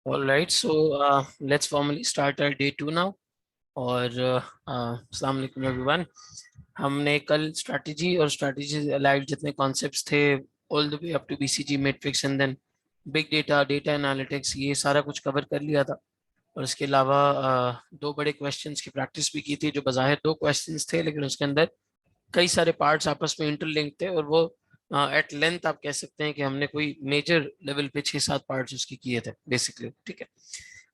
All right, so let's formally start our day 2 now. और अस्सलाम वालेकुम एवरीवन। हमने कल स्ट्रैटेजी और स्ट्रैटेजी अलाइड जितने कॉन्सेप्ट्स थे all the way up to BCG matrix and then big data data analytics ये सारा कुछ कवर कर लिया था। और इसके अलावा दो बड़े क्वेश्चंस की प्रैक्टिस भी की थी जो बाज़ाहिर दो क्वेश्चंस थे लेकिन उसके अंदर कई सारे पार्ट्स आपस में इंटरलिंक थे और वो एट लेंथ आप कह सकते हैं कि हमने कोई मेजर लेवल पे 6-7 पार्ट्स उसके किए थे बेसिकली। ठीक है,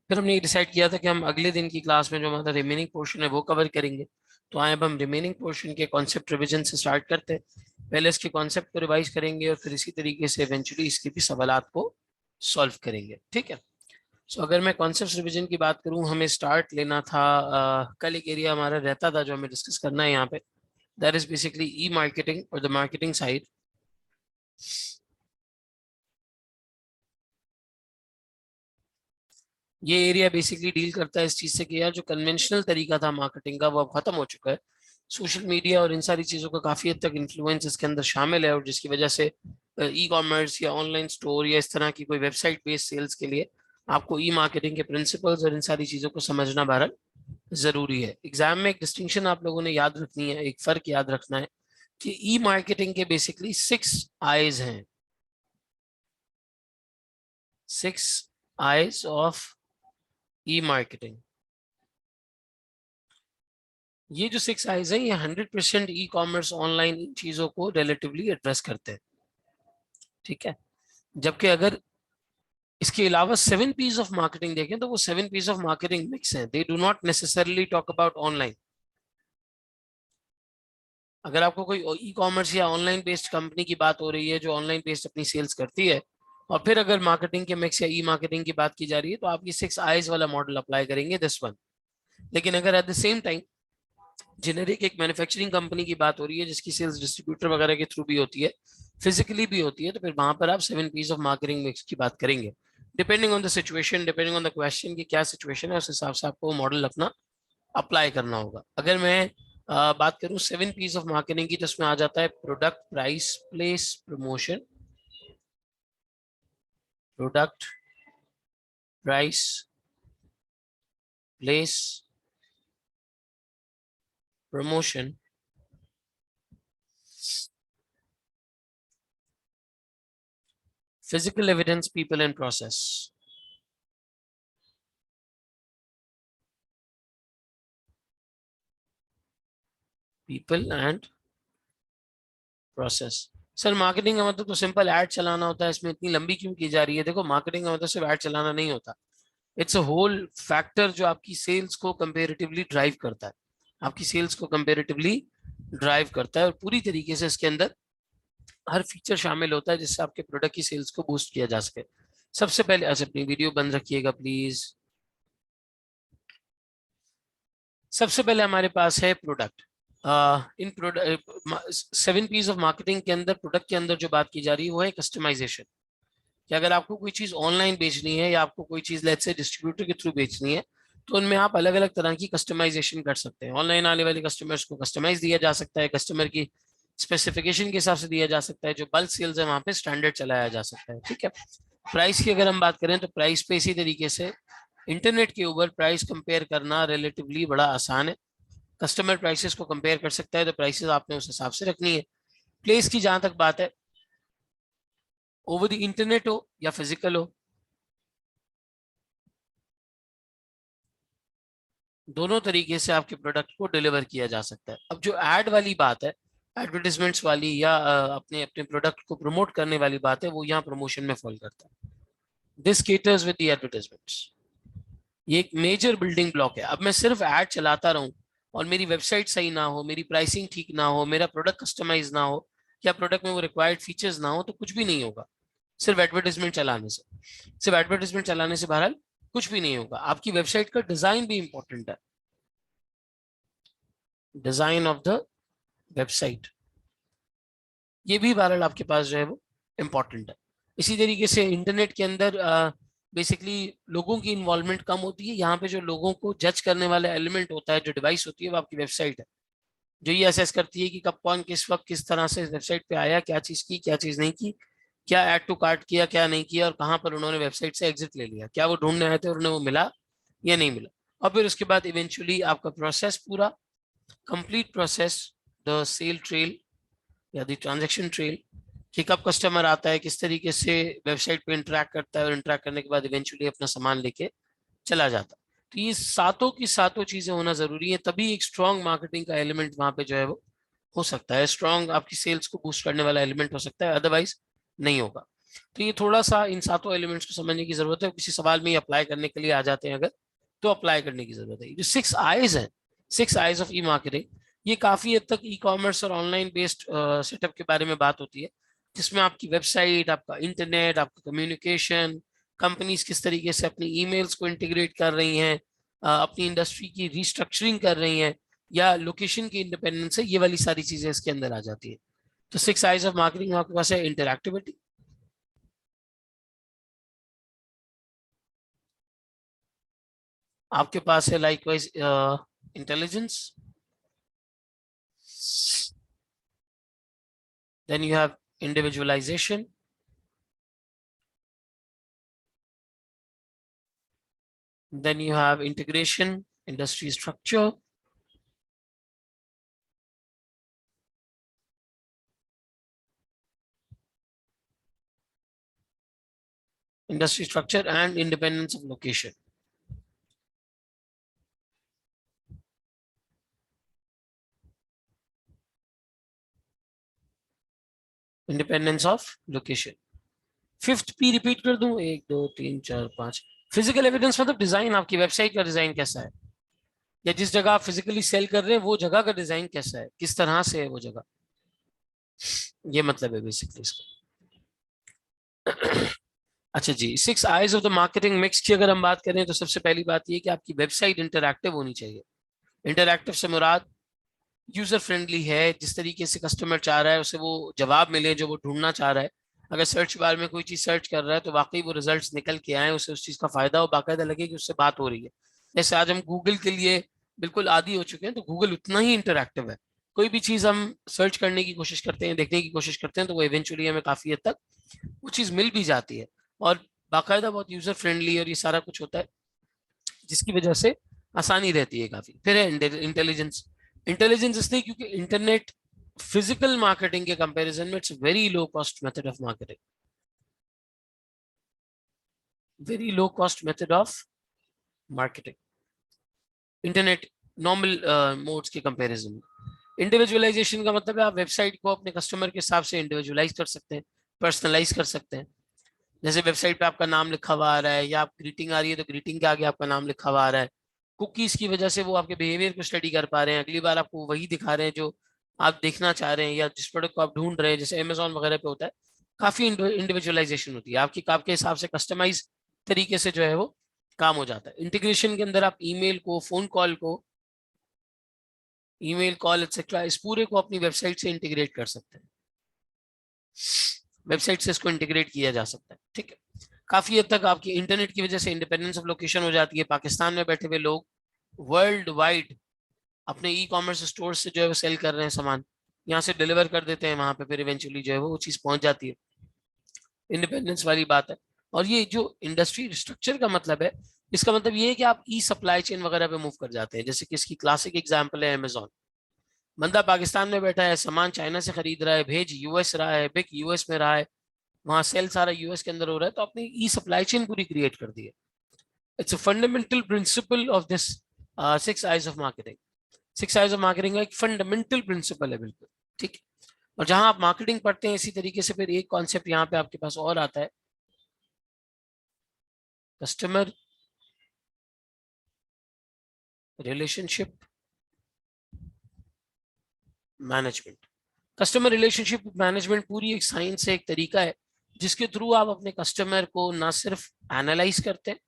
फिर हमने ये डिसाइड किया था कि हम अगले दिन की क्लास में जो हमारा रिमेनिंग पोर्शन है वो कवर करेंगे। तो आए अब हम रिमेनिंग पोर्शन के कॉन्सेप्ट रिवीजन से स्टार्ट करते हैं। पहले इसके कॉन्सेप्ट को रिवाइज करेंगे और फिर इसी तरीके से इवेंचुअली इसके भी सवालात को सॉल्व करेंगे। ठीक है, सो अगर मैं कॉन्सेप्ट रिवीजन की बात करूं, हमें स्टार्ट लेना था कल एक एरिया हमारा रहता था जो हमें डिस्कस करना है यहाँ पे, that is basically E marketing और द मार्केटिंग साइड। ये एरिया बेसिकली डील करता है इस चीज से कि यार जो कन्वेंशनल तरीका था मार्केटिंग का वो अब खत्म हो चुका है। सोशल मीडिया और इन सारी चीजों का काफी हद तक इन्फ्लुएंस इसके अंदर शामिल है और जिसकी वजह से ई कॉमर्स या ऑनलाइन स्टोर या इस तरह की कोई वेबसाइट बेस्ड सेल्स के लिए आपको ई मार्केटिंग के प्रिंसिपल्स और इन सारी चीजों को समझना बहरहाल जरूरी है। एग्जाम में एक डिस्टिंक्शन आप लोगों ने याद रखनी है, एक फर्क याद रखना है कि ई मार्केटिंग के बेसिकली 6 आईज हैं, 6 आईज ऑफ ई मार्केटिंग। ये जो 6 आईज है ये 100% ई कॉमर्स ऑनलाइन इन चीजों को रिलेटिवली एड्रेस करते हैं। ठीक है, जबकि अगर इसके अलावा 7 पीस ऑफ मार्केटिंग देखें तो वो 7 पीस ऑफ मार्केटिंग मिक्स हैं, they do not necessarily talk about online. अगर आपको कोई ई कॉमर्स या ऑनलाइन बेस्ड कंपनी की बात हो रही है जो ऑनलाइन बेस्ड अपनी सेल्स करती है और फिर अगर मार्केटिंग के मिक्स या ई मार्केटिंग की बात की जा रही है तो आप ये 6 आईज वाला मॉडल अप्लाई करेंगे, दिस वन। लेकिन अगर eight the same time generic एक मैन्युफैक्चरिंग कंपनी की बात हो रही है जिसकी सेल्स डिस्ट्रीब्यूटर वगैरह के थ्रू भी होती है, फिजिकली भी होती है, तो फिर वहां पर आप 7 पीस ऑफ मार्केटिंग मिक्स की बात करेंगे। Depending on the situation, depending on the question की क्या सिचुएशन है उस हिसाब से आपको मॉडल अपना अप्लाई करना होगा। अगर मैं बात करूं 7 पीस ऑफ मार्केटिंग की तो उसमें आ जाता है product, price, place, promotion. Product, price, place, promotion, physical evidence, people and process. People and process. Sir marketing का मतलब तो सिंपल ऐड चलाना होता है, इसमें इतनी लंबी क्यों की जा रही है? देखो मार्केटिंग का मतलब सिर्फ ऐड चलाना नहीं होता, इट्स अ होल फैक्टर जो आपकी सेल्स को कंपेरेटिवली ड्राइव करता है, आपकी सेल्स को कंपेरेटिवली ड्राइव करता है और पूरी तरीके से इसके अंदर हर फीचर शामिल होता है जिससे आपके प्रोडक्ट की सेल्स को बूस्ट किया जा सके। सबसे पहले अच्छा अपनी वीडियो बंद रखिएगा प्लीज। सबसे पहले हमारे पास है product. In product 7 Ps of marketing के अंदर प्रोडक्ट के अंदर जो बात की जा रही है वो है कस्टमाइजेशन। कि अगर आपको कोई चीज ऑनलाइन बेचनी है या आपको कोई चीज लेट्स से डिस्ट्रीब्यूटर के थ्रू बेचनी है तो उनमें आप अलग अलग तरह की कस्टमाइजेशन कर सकते हैं। ऑनलाइन आने वाले कस्टमर्स को कस्टमाइज दिया जा सकता है, कस्टमर की स्पेसिफिकेशन के हिसाब से दिया जा सकता है, जो बल्क सेल्स है वहां पे स्टैंडर्ड चलाया जा सकता है। ठीक है, प्राइस की अगर हम बात करें तो प्राइस पे इसी तरीके से इंटरनेट के ऊपर प्राइस कंपेयर करना रिलेटिवली बड़ा आसान है। कस्टमर प्राइसेस को कंपेयर कर सकता है तो प्राइसेस आपने उस हिसाब से रखनी है। प्लेस की जहां तक बात है, ओवर द इंटरनेट हो या फिजिकल हो, दोनों तरीके से आपके प्रोडक्ट को डिलीवर किया जा सकता है। अब जो एड वाली बात है, एडवर्टीजमेंट्स वाली या अपने अपने प्रोडक्ट को प्रमोट करने वाली बात है, वो यहाँ प्रमोशन में फॉल करता है। This caters with the advertisements. ये एक मेजर बिल्डिंग ब्लॉक है। अब मैं सिर्फ ऐड चलाता रहूं और मेरी वेबसाइट सही ना हो, मेरी प्राइसिंग ठीक ना हो, मेरा प्रोडक्ट कस्टमाइज ना हो या प्रोडक्ट में वो रिक्वायर्ड फीचर्स ना हो तो कुछ भी नहीं होगा। सिर्फ एडवर्टीजमेंट चलाने से, सिर्फ एडवर्टीजमेंट चलाने से बहरहाल कुछ भी नहीं होगा। आपकी वेबसाइट का डिजाइन भी इंपॉर्टेंट है, डिजाइन ऑफ द वेबसाइट, ये भी बहरहाल आपके पास जो है वो इम्पोर्टेंट है। इसी तरीके से इंटरनेट के अंदर बेसिकली लोगों की इन्वॉल्वमेंट कम होती है। यहाँ पे जो लोगों को जज करने वाला एलिमेंट होता है, जो डिवाइस होती है, वो आपकी वेबसाइट है, जो ये असेस करती है कि कब कौन किस वक्त किस तरह से वेबसाइट पे आया, क्या चीज़ की क्या चीज़ नहीं की, क्या ऐड टू कार्ट किया, क्या नहीं किया, और कहाँ पर उन्होंने वेबसाइट से एग्जिट ले लिया, क्या वो ढूंढने आए थे और उन्हें वो मिला या नहीं मिला। और फिर उसके बाद इवेंचुअली आपका प्रोसेस पूरा complete process, the sale trail या द ट्रांजेक्शन ट्रेल, कि कब कस्टमर आता है, किस तरीके से वेबसाइट पे इंटरेक्ट करता है, और इंटरेक्ट करने के बाद इवेंचुअली अपना सामान लेके चला जाता है। तो ये सातों की सातों चीजें होना जरूरी है, तभी एक स्ट्रॉन्ग मार्केटिंग का एलिमेंट वहां पे जो है वो हो सकता है, स्ट्रॉन्ग आपकी सेल्स को बूस्ट करने वाला एलिमेंट हो सकता है, अदरवाइज नहीं होगा। तो ये थोड़ा सा इन सातों एलिमेंट्स को समझने की जरूरत है, किसी सवाल में अप्लाई करने के लिए आ जाते हैं अगर, तो अप्लाई करने की जरूरत है। जो 6 आईज है, 6 आईज ऑफ ई मार्केटिंग, ये काफी हद तक ई कॉमर्स और ऑनलाइन बेस्ड सेटअप के बारे में बात होती है, जिसमें आपकी वेबसाइट, आपका इंटरनेट, आपका कम्युनिकेशन, कंपनीज किस तरीके से अपनी ईमेल्स को इंटीग्रेट कर रही हैं, अपनी इंडस्ट्री की रिस्ट्रक्चरिंग कर रही हैं, या लोकेशन की इंडिपेंडेंस है, ये वाली सारी चीजें इसके अंदर आ जाती है। तो 6 आईज ऑफ मार्केटिंग आपके पास है: इंटरएक्टिविटी, आपके पास है likewise intelligence, then you have individualisation, then you have integration, industry structure, and independence of location. Independence of location. Fifth P repeat कर दूं: 1 2 3 4 5। फिजिकल एविडेंस मतलब डिजाइन, आपकी वेबसाइट का डिजाइन कैसा है, या जिस जगह आप फिजिकली सेल कर रहे हैं वो जगह का डिजाइन कैसा है, किस तरह से है वो जगह, ये मतलब है बेसिकली इसका। अच्छा जी, 6 eyes of the marketing mix की अगर हम बात करें तो सबसे पहली बात ये कि आपकी वेबसाइट इंटरैक्टिव होनी चाहिए। इंटरैक्टिव से मुराद यूजर फ्रेंडली है, जिस तरीके से कस्टमर चाह रहा है उसे वो जवाब मिले जो वो ढूंढना चाह रहा है। अगर सर्च बार में कोई चीज सर्च कर रहा है तो वाकई वो रिजल्ट्स निकल के आए, उसे उस चीज का फायदा हो, बाकायदा लगे कि उससे बात हो रही है। जैसे आज हम गूगल के लिए बिल्कुल आदी हो चुके हैं, तो गूगल उतना ही इंटरैक्टिव है। कोई भी चीज हम सर्च करने की कोशिश करते हैं, देखने की कोशिश करते हैं, तो वो इवेंचुअली हमें काफी हद तक वो चीज मिल भी जाती है, और बाकायदा बहुत यूजर फ्रेंडली और ये सारा कुछ होता है, जिसकी वजह से आसानी रहती है काफी। फिर है इंटेलिजेंस। इंटेलिजेंस इसलिए क्योंकि इंटरनेट फिजिकल मार्केटिंग के कंपैरिजन में it's very low cost method of marketing, very low cost method of marketing, internet normal modes के कंपैरिजन में। इंडिविजुअलाइजेशन का मतलब है आप वेबसाइट को अपने कस्टमर के हिसाब से इंडिविजुअलाइज कर सकते हैं, पर्सनलाइज कर सकते हैं। जैसे वेबसाइट पे आपका नाम लिखा हुआ आ रहा है, या आप ग्रीटिंग आ रही है तो ग्रीटिंग के आगे आपका नाम लिखा हुआ आ रहा है। कुकीज की वजह से वो आपके बिहेवियर को स्टडी कर पा रहे हैं, अगली बार आपको वही दिखा रहे हैं जो आप देखना चाह रहे हैं, या जिस प्रोडक्ट को आप ढूंढ रहे हैं, जैसे अमेजोन वगैरह पे होता है। काफी इंडिविजुअलाइजेशन होती है आपकी, आपके हिसाब से कस्टमाइज तरीके से जो है वो काम हो जाता है। इंटीग्रेशन के अंदर आप ईमेल को, फोन कॉल को, ईमेल कॉल एक्सेट्रा, इस पूरे को अपनी वेबसाइट से इंटीग्रेट कर सकते हैं, वेबसाइट से इसको इंटीग्रेट किया जा सकता है। ठीक है, काफी हद तक आपकी इंटरनेट की वजह से इंडिपेंडेंस ऑफ लोकेशन हो जाती है। पाकिस्तान में बैठे हुए लोग वर्ल्ड वाइड अपने ई कॉमर्स स्टोर से जो है वो सेल कर रहे हैं सामान, यहाँ से डिलीवर कर देते हैं वहां पे, फिर इवेंचुअली जो है वो चीज पहुंच जाती है। इंडिपेंडेंस वाली बात है। और ये जो इंडस्ट्री स्ट्रक्चर का मतलब है, इसका मतलब ये है कि आप ई सप्लाई चेन वगैरह पे मूव कर जाते हैं। जैसे कि इसकी क्लासिक एग्जांपल है अमेजोन। बंदा पाकिस्तान में बैठा है, सामान चाइना से खरीद रहा है, भेज यूएस रहा है, बिक यूएस में रहा है, वहां सेल सारा यूएस के अंदर हो रहा है, तो आपने ई सप्लाई चेन पूरी क्रिएट कर दी है। It's a fundamental principle of this 6 eyes of marketing. 6 eyes of marketing का एक फंडामेंटल प्रिंसिपल है बिल्कुल। ठीक है, और जहां आप मार्केटिंग पढ़ते हैं इसी तरीके से फिर एक कॉन्सेप्ट यहाँ पे आपके पास और आता है: customer relationship management. Customer relationship management पूरी एक साइंस है, एक तरीका है, जिसके थ्रू आप अपने कस्टमर को ना सिर्फ एनालाइज करते हैं,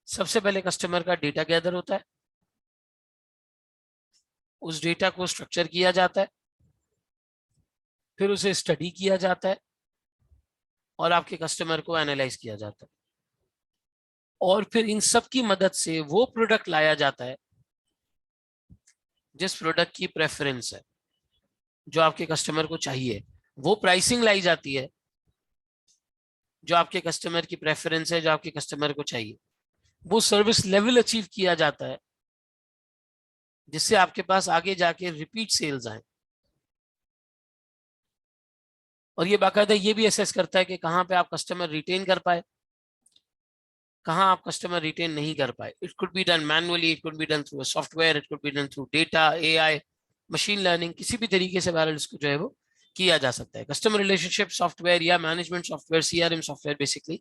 सबसे पहले कस्टमर का डेटा गैदर होता है, उस डेटा को स्ट्रक्चर किया जाता है, फिर उसे स्टडी किया जाता है, और आपके कस्टमर को एनालाइज किया जाता है, और फिर इन सब की मदद से वो प्रोडक्ट लाया जाता है जिस प्रोडक्ट की प्रेफरेंस है, जो आपके कस्टमर को चाहिए। वो प्राइसिंग लाई जाती है जो आपके कस्टमर की प्रेफरेंस है, जो आपके कस्टमर को चाहिए। वो सर्विस लेवल अचीव किया जाता है जिससे आपके पास आगे जाके रिपीट सेल्स आए। और ये बाकायदा ये भी असेस करता है कि कहाँ पे आप कस्टमर रिटेन कर पाए, कहाँ आप कस्टमर रिटेन नहीं कर पाए। It could be done manually, it could be done through software, it could be done through data, AI, machine learning, किसी भी तरीके से बहरहाल इसको जो है वो किया जा सकता है। कस्टमर रिलेशनशिप सॉफ्टवेयर या management software, CRM software basically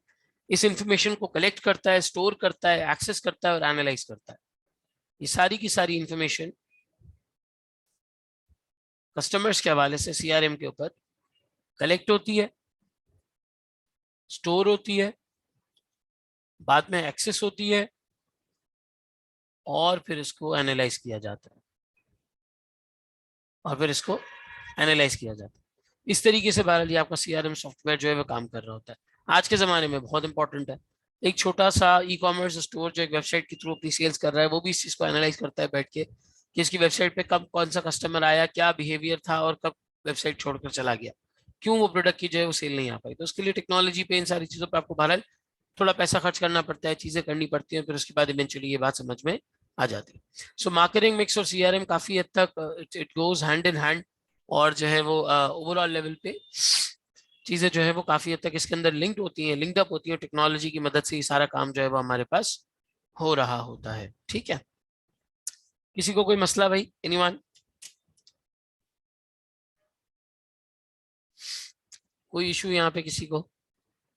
इस इंफॉर्मेशन को कलेक्ट करता है, स्टोर करता है, एक्सेस करता है और एनालाइज करता है। ये सारी की सारी इंफॉर्मेशन कस्टमर्स के हवाले से सीआरएम के ऊपर कलेक्ट होती है, स्टोर होती है, बाद में एक्सेस होती है और फिर इसको एनालाइज किया जाता है, और फिर इसको एनालाइज किया जाता है। इस तरीके से बहरहाल ये आपका सीआरएम सॉफ्टवेयर जो है वो काम कर रहा होता है। आज के ज़माने में बहुत इंपॉर्टेंट है। एक छोटा सा ई कॉमर्स स्टोर जो एक वेबसाइट के थ्रू अपनी सेल्स कर रहा है, वो भी इस चीज़ को एनालाइज करता है बैठ के कि इसकी वेबसाइट पे कब कौन सा कस्टमर आया, क्या बिहेवियर था और कब वेबसाइट छोड़कर चला गया, क्यों वो प्रोडक्ट की जो है वो सेल नहीं आ पाई। तो उसके लिए टेक्नोलॉजी पे, इन सारी चीज़ों पर आपको बहरहाल थोड़ा पैसा खर्च करना पड़ता है, चीज़ें करनी पड़ती हैं, फिर उसके बाद इवेंचुअली ये बात समझ में आ जाती है। सो मार्केटिंग मिक्स और सीआरएम काफ़ी हद तक it goes hand in hand, और जो है वो ओवरऑल लेवल पे चीजें जो है वो काफी हद तक इसके अंदर लिंक्ड होती हैं, लिंक्ड अप होती हैं। टेक्नोलॉजी की मदद से ये सारा काम जो है वो हमारे पास हो रहा होता है। ठीक है, किसी को कोई मसला भाई, एनीवन? कोई इशू यहाँ पे किसी को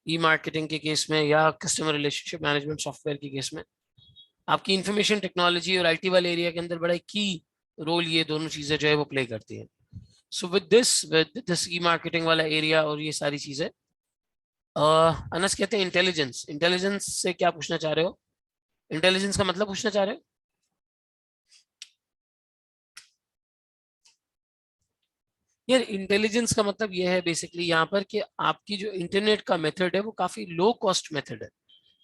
ई मार्केटिंग के केस में या कस्टमर रिलेशनशिप मैनेजमेंट सॉफ्टवेयर के केस में? आपकी इंफॉर्मेशन टेक्नोलॉजी और आईटी वाले एरिया के अंदर बड़ा की रोल ये दोनों चीजें जो है वो प्ले करती हैं। So with this E marketing वाला एरिया और ये सारी चीजें, अनस कहते हैं इंटेलिजेंस। इंटेलिजेंस से क्या पूछना चाह रहे हो? इंटेलिजेंस का मतलब पूछना चाह रहे हो? यार इंटेलिजेंस का मतलब यह है बेसिकली यहाँ पर कि आपकी जो इंटरनेट का मेथड है वो काफी लो कॉस्ट मेथड है।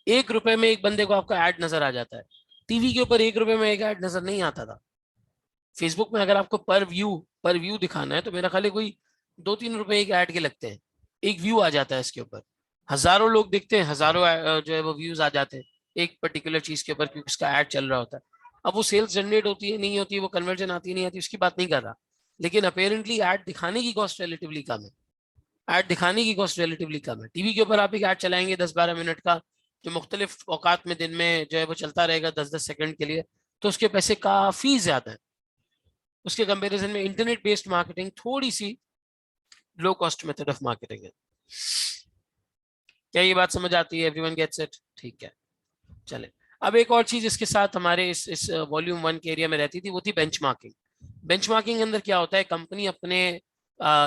1 रुपए में एक बंदे को आपका ऐड नजर आ जाता है। टीवी के ऊपर 1 रुपए में एक ऐड नजर नहीं आता था। फेसबुक में अगर आपको पर व्यू दिखाना है तो मेरा ख्याल है कोई 2-3 रुपए एक ऐड के लगते हैं, एक व्यू आ जाता है इसके ऊपर। हजारों लोग देखते हैं, हजारों जो है वो व्यूज आ जाते हैं एक पर्टिकुलर चीज के ऊपर क्योंकि उसका ऐड चल रहा होता है। अब वो सेल्स जनरेट होती है नहीं होती है, वो कन्वर्जन आती है नहीं आती, उसकी बात नहीं कर रहा। लेकिन अपेरेंटली ऐड दिखाने की कॉस्ट रिलेटिवली कम है। ऐड दिखाने की कॉस्ट रिलेटिवली कम है। टीवी के ऊपर आप एक ऐड चलाएंगे 10-12 मिनट का, जो मुख्तलिफ औकात में दिन में जो है वो चलता रहेगा 10-10 सेकंड के लिए, तो उसके पैसे काफी ज्यादा है। उसके कंपैरिजन में इंटरनेट बेस्ड मार्केटिंग थोड़ी सी low cost method of marketing है। क्या ये बात समझ आती है? Everyone gets it? ठीक है, चले। अब एक और चीज इसके साथ हमारे इस वॉल्यूम 1 के एरिया में रहती थी, वो थी बेंचमार्किंग। बेंचमार्किंग के अंदर क्या होता है, कंपनी अपने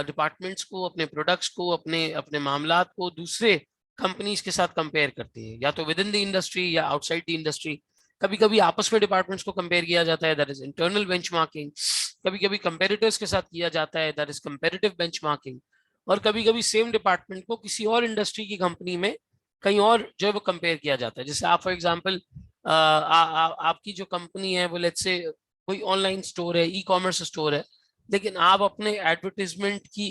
डिपार्टमेंट्स को, अपने प्रोडक्ट्स को, अपने अपने मामलात को दूसरे कंपनीज के साथ कंपेयर करती है, या तो विद इन द इंडस्ट्री या आउटसाइड द इंडस्ट्री। कभी कभी आपस में डिपार्टमेंट्स को कंपेयर किया जाता है, दैट इज इंटरनल बेंचमार्किंग। कभी कभी कंपेरिटर्स के साथ किया जाता है, दैट इज कंपेरेटिव बेंचमार्किंग। और कभी कभी सेम डिपार्टमेंट को किसी और इंडस्ट्री की कंपनी में कहीं और जो है वो कंपेयर किया जाता है। जैसे आप फॉर एग्जांपल आपकी जो कंपनी है वो लेट्स से कोई ऑनलाइन स्टोर है, ई कॉमर्स स्टोर है, लेकिन आप अपने एडवर्टीजमेंट की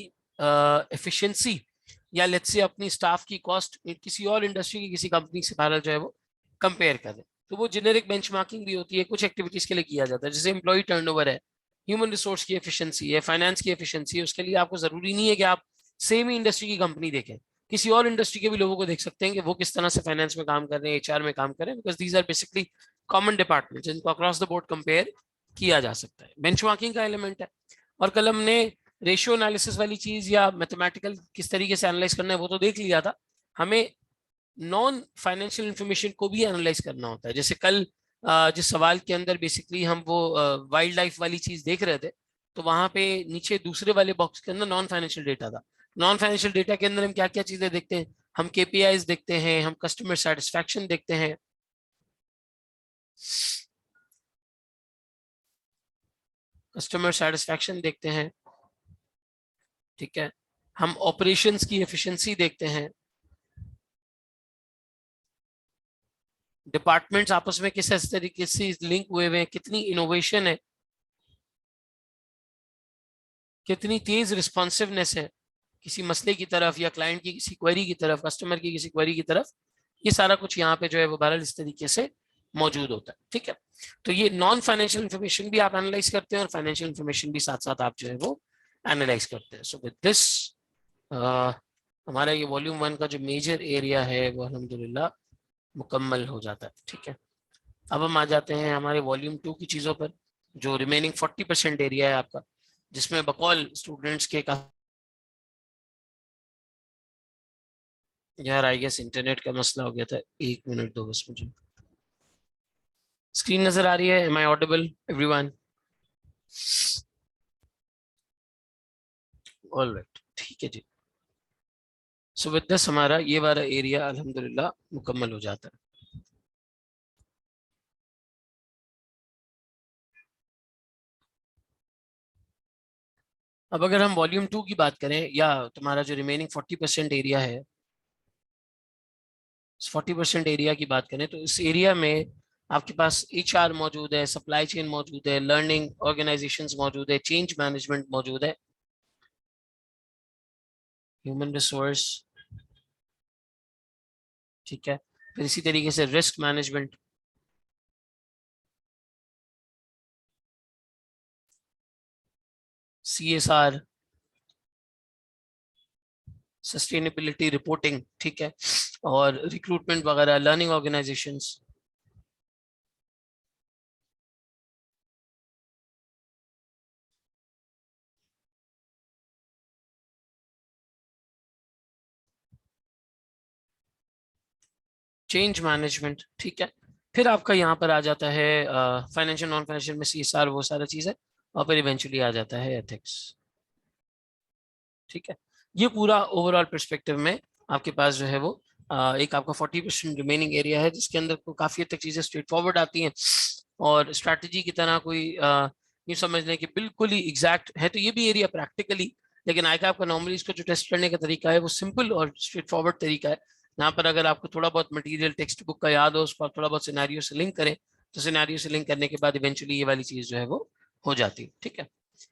एफिशिएंसी या लेट्स से अपनी स्टाफ की कॉस्ट किसी और इंडस्ट्री की किसी कंपनी से भारत जो है वो कंपेयर करें, तो वो जेनेरिक बेंचमार्किंग भी होती है, कुछ एक्टिविटीज के लिए किया जाता है। जैसे एम्प्लॉय टर्नओवर है, ह्यूमन रिसोर्स की एफिशिएंसी है, फाइनेंस की एफिशिएंसी है। उसके लिए आपको जरूरी नहीं है कि आप सेम ही इंडस्ट्री की कंपनी देखें, किसी और इंडस्ट्री के भी लोगों को देख सकते हैं कि वो किस तरह से फाइनेंस में काम कर रहे हैं, एचआर में काम कर रहे हैं, because these are basically common department जिनको अक्रॉस द बोर्ड कंपेयर किया जा सकता है। बेंचमार्किंग का एलिमेंट है। और कल हमने रेशियो एनालिसिस वाली चीज या मैथमेटिकल किस तरीके से एनालाइज करना है वो तो देख लिया था। हमें नॉन फाइनेंशियल इंफॉर्मेशन को भी एनालाइज करना होता है। जैसे कल जिस सवाल के अंदर बेसिकली हम वो वाइल्ड लाइफ वाली चीज देख रहे थे, तो वहां पे नीचे दूसरे वाले बॉक्स के अंदर नॉन फाइनेंशियल डेटा था। नॉन फाइनेंशियल डेटा के अंदर हम क्या क्या चीजें देखते हैं? हम केपीआईज देखते हैं, हम कस्टमर सेटिस्फैक्शन देखते हैं, कस्टमर सेटिस्फैक्शन देखते हैं, ठीक है, हम ऑपरेशंस की एफिशिएंसी देखते हैं, डिपार्टमेंट्स आपस में किस तरीके से लिंक हुए हुए हैं, कितनी इनोवेशन है, कितनी तेज रिस्पॉन्सिवनेस है, किसी मसले की तरफ या क्लाइंट की किसी क्वेरी की तरफ, कस्टमर की किसी क्वेरी की तरफ, ये सारा कुछ यहाँ पे जो है वो बहरहाल इस तरीके से मौजूद होता है। ठीक है, तो ये नॉन फाइनेंशियल इन्फॉर्मेशन भी आप एनालाइज करते हैं और फाइनेंशियल इन्फॉर्मेशन भी साथ साथ आप जो है वो एनालाइज करते हैं। सो विद दिस हमारा ये वॉल्यूम 1 का जो मेजर एरिया है वो अल्हम्दुलिल्लाह मुकम्मल हो जाता है। ठीक है, अब हम आ जाते हैं हमारे वॉल्यूम 2 की चीज़ों पर, जो रिमेनिंग 40% एरिया है आपका, जिसमें बकौल स्टूडेंट्स के का यार आई गेस इंटरनेट का मसला हो गया था, 1 मिनट दो बस मुझे। स्क्रीन नजर आ रही है? Am I audible everyone? All right, ठीक है जी। सो विद दिस हमारा ये वाला एरिया अल्हम्दुलिल्लाह मुकम्मल हो जाता है। अब अगर हम वॉल्यूम 2 की बात करें, या तुम्हारा जो रिमेनिंग 40% एरिया है, 40% एरिया की बात करें, तो इस एरिया में आपके पास HR मौजूद है, सप्लाई चेन मौजूद है, लर्निंग ऑर्गेनाइजेशंस मौजूद है, चेंज मैनेजमेंट मौजूद है, ह्यूमन रिसोर्स, ठीक है, फिर इसी तरीके से risk management, CSR, sustainability reporting, ठीक है, और रिक्रूटमेंट वगैरह, लर्निंग ऑर्गेनाइजेशंस। चेंज मैनेजमेंट, ठीक है, फिर आपका यहाँ पर आ जाता है फाइनेंशियल नॉन फाइनेंशियल में CSR, वो सारा चीज़ है, और फिर इवेंचुअली आ जाता है एथिक्स। ठीक है, ये पूरा ओवरऑल परस्पेक्टिव में आपके पास जो है वो एक आपका 40% रिमेनिंग एरिया है, जिसके अंदर काफी हद तक चीजें स्ट्रेट फॉरवर्ड आती हैं, और स्ट्रैटेजी की तरह कोई ये समझ लें कि बिल्कुल ही एग्जैक्ट है, तो ये भी एरिया प्रैक्टिकली, लेकिन आईकैप का नॉर्मली इसको जो टेस्ट करने का तरीका है वो सिंपल और स्ट्रेट फॉरवर्ड तरीका है। यहाँ पर अगर आपको थोड़ा बहुत मटेरियल टेक्स्ट बुक का याद हो, उसको आप थोड़ा बहुत सिनेरियो से लिंक करें, तो सिनेरियो से लिंक करने के बाद इवेंचुअली ये वाली चीज जो है वो हो जाती है। ठीक है,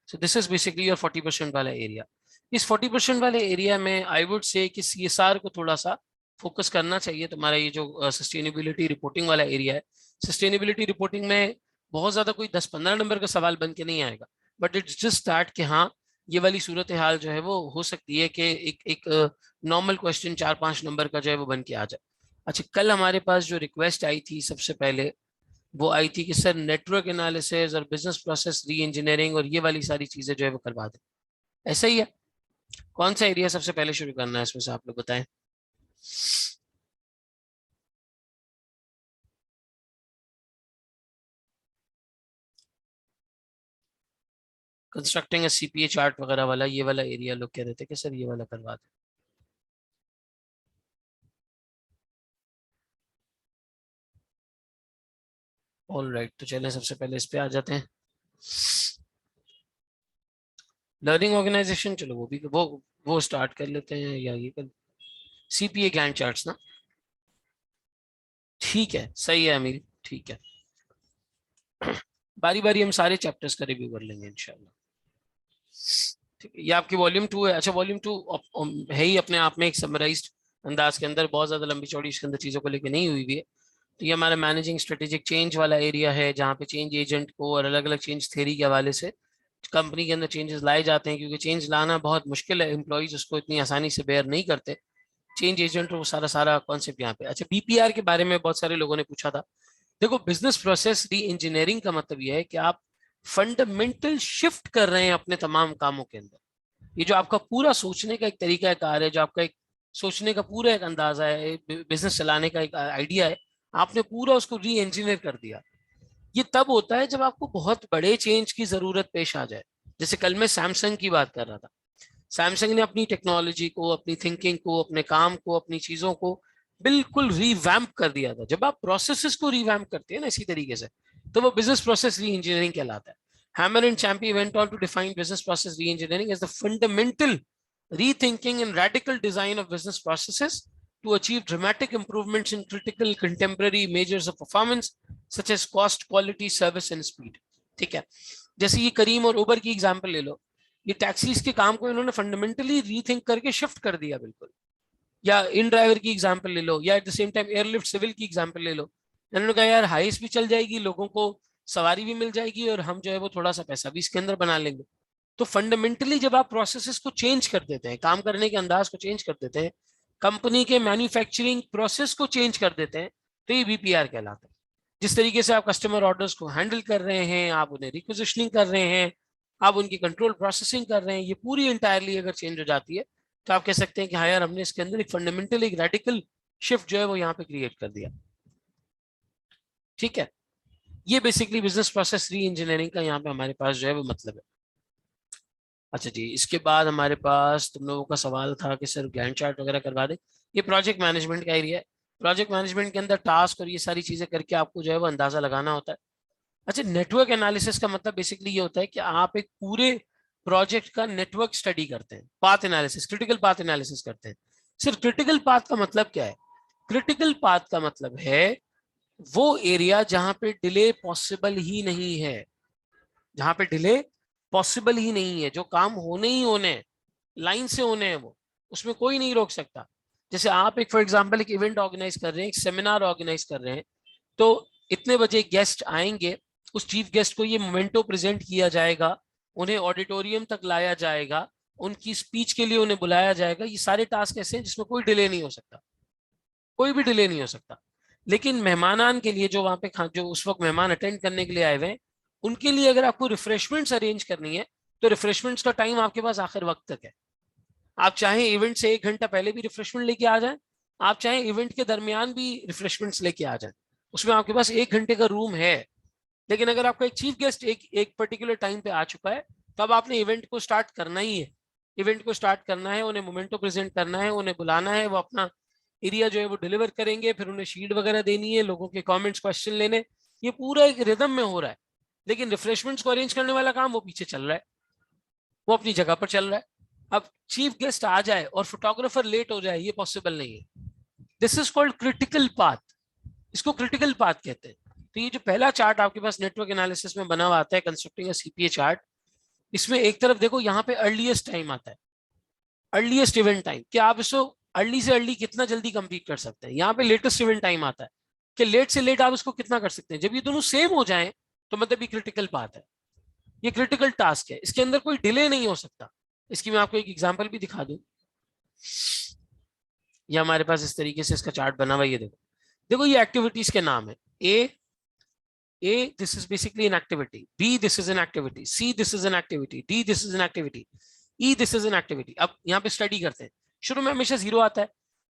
so this is basically your 40% वाला एरिया। इस 40% वाले एरिया में आई वुड से कि CSR को थोड़ा सा फोकस करना चाहिए। तुम्हारा ये जो सस्टेनेबिलिटी रिपोर्टिंग वाला एरिया है, सस्टेनेबिलिटी रिपोर्टिंग में बहुत ज्यादा कोई 10-15 नंबर का सवाल बन के नहीं आएगा, बट इट्स जस्ट दैट कि हाँ, ये वाली सूरत हाल जो है वो हो सकती है कि एक एक नॉर्मल क्वेश्चन 4-5 नंबर का जो है वो बन के आ जाए। अच्छा, कल हमारे पास जो रिक्वेस्ट आई थी सबसे पहले, वो आई थी कि सर नेटवर्क एनालिसिस और बिजनेस प्रोसेस री इंजीनियरिंग और ये वाली सारी चीजें जो है वो करवा दें। ऐसा ही है? कौन सा एरिया सबसे पहले शुरू करना है इसमें से, आप लोग बताएं। कंस्ट्रक्टिंग ए CPA चार्ट वगैरह वाला, ये वाला एरिया लोग कह रहे थे कि सर ये वाला करवा दें। ऑल राइट, तो चलें सबसे पहले इस पे आ जाते हैं। लर्निंग ऑर्गेनाइजेशन, चलो वो स्टार्ट कर लेते हैं, या ये कर CPA गैंट चार्ट्स ना। ठीक है, सही है अमीर, ठीक है। बारी बारी हम सारे चैप्टर्स का रिव्यू कर लेंगे इंशाल्लाह। ठीक है, ये आपकी वॉल्यूम 2 है। अच्छा, वॉल्यूम 2 है ही अपने आप में एक समराइज्ड अंदाज के अंदर, बहुत ज्यादा लंबी चौड़ी इसके अंदर चीजों को लेकर नहीं हुई हुई है। तो ये हमारा मैनेजिंग स्ट्रेटेजिक चेंज वाला एरिया है, जहाँ पे चेंज एजेंट को और अलग अलग चेंज थ्योरी के हवाले से कंपनी के अंदर चेंजेस लाए जाते हैं, क्योंकि चेंज लाना बहुत मुश्किल है, एम्प्लॉइज उसको इतनी आसानी से बेयर नहीं करते। चेंज एजेंट वो सारा सारा कॉन्सेप्ट यहाँ पे। अच्छा, BPR के बारे में बहुत सारे लोगों ने पूछा था। देखो, बिजनेस प्रोसेस री इंजीनियरिंग का मतलब यह है कि आप फंडामेंटल शिफ्ट कर रहे हैं अपने तमाम कामों के अंदर। ये जो आपका पूरा सोचने का एक तरीका कार है, जो आपका एक सोचने का पूरा एक अंदाजा है, बिजनेस चलाने का एक आइडिया है, आपने पूरा उसको री इंजीनियर कर दिया। ये तब होता है जब आपको बहुत बड़े चेंज की जरूरत पेश आ जाए। जैसे कल मैं सैमसंग की बात कर रहा था, सैमसंग ने अपनी टेक्नोलॉजी को, अपनी थिंकिंग को, अपने काम को, अपनी चीजों को बिल्कुल रिवैम्प कर दिया था। जब आप प्रोसेसेस को रिवैम्प करते हैं ना इसी तरीके से, तो वो बिजनेस प्रोसेस री इंजीनियरिंग कहलाता है। Hammer and Champy went on to define business process reengineering as the fundamental rethinking and radical design of business processes to achieve dramatic improvements in critical contemporary measures of performance such as cost, quality, service and speed. ठीक है, जैसे ये करीम और उबर की example ले लो। ये taxis के काम को इन्होंने फंडामेंटली रीथिंक करके शिफ्ट कर दिया बिल्कुल। या इन ड्राइवर की एग्जांपल ले लो, या at the same time airlift civil की एग्जांपल ले लो। इन्होंने कहा यार हाइस भी चल जाएगी, लोगों को सवारी भी मिल जाएगी, और हम जो है वो थोड़ा सा पैसा भी इसके अंदर बना लेंगे। तो फंडामेंटली जब आप प्रोसेसेस को चेंज कर देते हैं, काम करने के अंदाज को चेंज कर देते हैं, कंपनी के मैन्युफैक्चरिंग प्रोसेस को चेंज कर देते हैं, तो ये बीपीआर कहलाता है। जिस तरीके से आप कस्टमर ऑर्डर्स को हैंडल कर रहे हैं, आप उन्हें रिक्वेजिशनिंग कर रहे हैं, आप उनकी कंट्रोल प्रोसेसिंग कर रहे हैं, ये पूरी इंटायरली अगर चेंज हो जाती है, तो आप कह सकते हैं कि हाँ यार हमने इसके अंदर एक फंडामेंटल, एक रेडिकल शिफ्ट जो है वो यहाँ पे क्रिएट कर दिया। ठीक है, ये बेसिकली बिजनेस प्रोसेस री इंजीनियरिंग का यहाँ पे हमारे पास जो है वो मतलब है। अच्छा जी, इसके बाद हमारे पास तुम लोगों का सवाल था कि सर गैंट चार्ट वगैरह करवा दे। ये प्रोजेक्ट मैनेजमेंट का एरिया है। प्रोजेक्ट मैनेजमेंट के अंदर टास्क और ये सारी चीजें करके आपको जो है वो अंदाजा लगाना होता है। अच्छा, नेटवर्क एनालिसिस का मतलब बेसिकली ये होता है कि आप एक पूरे प्रोजेक्ट का नेटवर्क स्टडी करते हैं, path analysis, critical path analysis करते हैं। सिर्फ क्रिटिकल पाथ का मतलब क्या है? क्रिटिकल पाथ का मतलब है वो एरिया जहां पे डिले पॉसिबल ही नहीं है, जहां पे डिले पॉसिबल ही नहीं है, जो काम होने ही होने हैं, लाइन से होने हैं, वो उसमें कोई नहीं रोक सकता। जैसे आप एक फॉर एग्जांपल एक इवेंट ऑर्गेनाइज कर रहे हैं, एक सेमिनार ऑर्गेनाइज कर रहे हैं, तो इतने बजे गेस्ट आएंगे, उस चीफ गेस्ट को ये मोमेंटो प्रेजेंट किया जाएगा, उन्हें ऑडिटोरियम तक लाया जाएगा, उनकी स्पीच के लिए उन्हें बुलाया जाएगा। ये सारे टास्क ऐसे हैं जिसमें कोई डिले नहीं हो सकता, कोई भी डिले नहीं हो सकता। लेकिन मेहमानान के लिए जो वहां पे जो उस वक्त मेहमान अटेंड करने के लिए आए हुए हैं, उनके लिए अगर आपको रिफ्रेशमेंट्स अरेंज करनी है, तो रिफ्रेशमेंट्स का टाइम आपके पास आखिर वक्त तक है। आप चाहे इवेंट से 1 घंटा पहले भी रिफ्रेशमेंट लेके आ जाएं, आप चाहे इवेंट के दरमियान भी रिफ्रेशमेंट्स लेके आ जाएं, उसमें आपके पास 1 घंटे का रूम है। लेकिन अगर आपका एक चीफ गेस्ट एक पर्टिकुलर टाइम पे आ चुका है, तो अब आपने इवेंट को स्टार्ट करना ही है। इवेंट को स्टार्ट करना है, उन्हें मोमेंटो प्रेजेंट करना है, उन्हें बुलाना है, वो अपना एरिया जो है वो डिलीवर करेंगे, फिर उन्हें शीट वगैरह देनी है, लोगों के कमेंट्स क्वेश्चन लेने, ये पूरा एक रिदम में हो रहा है। लेकिन रिफ्रेशमेंट्स को अरेंज करने वाला काम वो पीछे चल रहा है, वो अपनी जगह पर चल रहा है। अब चीफ गेस्ट आ जाए और फोटोग्राफर लेट हो जाए, ये पॉसिबल नहीं है। This is called critical path, इसको क्रिटिकल पाथ कहते हैं। तो ये जो पहला चार्ट आपके पास नेटवर्क एनालिसिस में बना हुआ आता है, कंस्ट्रक्टिंग सीपीए चार्ट, इसमें एक तरफ देखो यहाँ पे अर्लीस्ट टाइम आता है, अर्लीस्ट इवेंट टाइम, कि आप इसको अर्ली से अर्ली कितना जल्दी कंप्लीट कर सकते हैं। यहाँ पे लेटेस्ट इवेंट टाइम आता है कि लेट से लेट आप इसको कितना कर सकते हैं। जब ये दोनों सेम हो जाएं, तो मतलब ये क्रिटिकल पाथ है, ये क्रिटिकल टास्क है, इसके अंदर कोई डिले नहीं हो सकता। इसकी मैं आपको एक एग्जांपल भी दिखा दूं। ये हमारे पास इस तरीके से इसका चार्ट बना हुआ है, ये देखो। देखो ये एक्टिविटीज के नाम है। A, this is basically an activity. B, this is an activity. C, this is an activity. D, this is an activity. E, this is an activity. अब यहाँ पे स्टडी करते हैं। शुरू में हमेशा 0 आता है।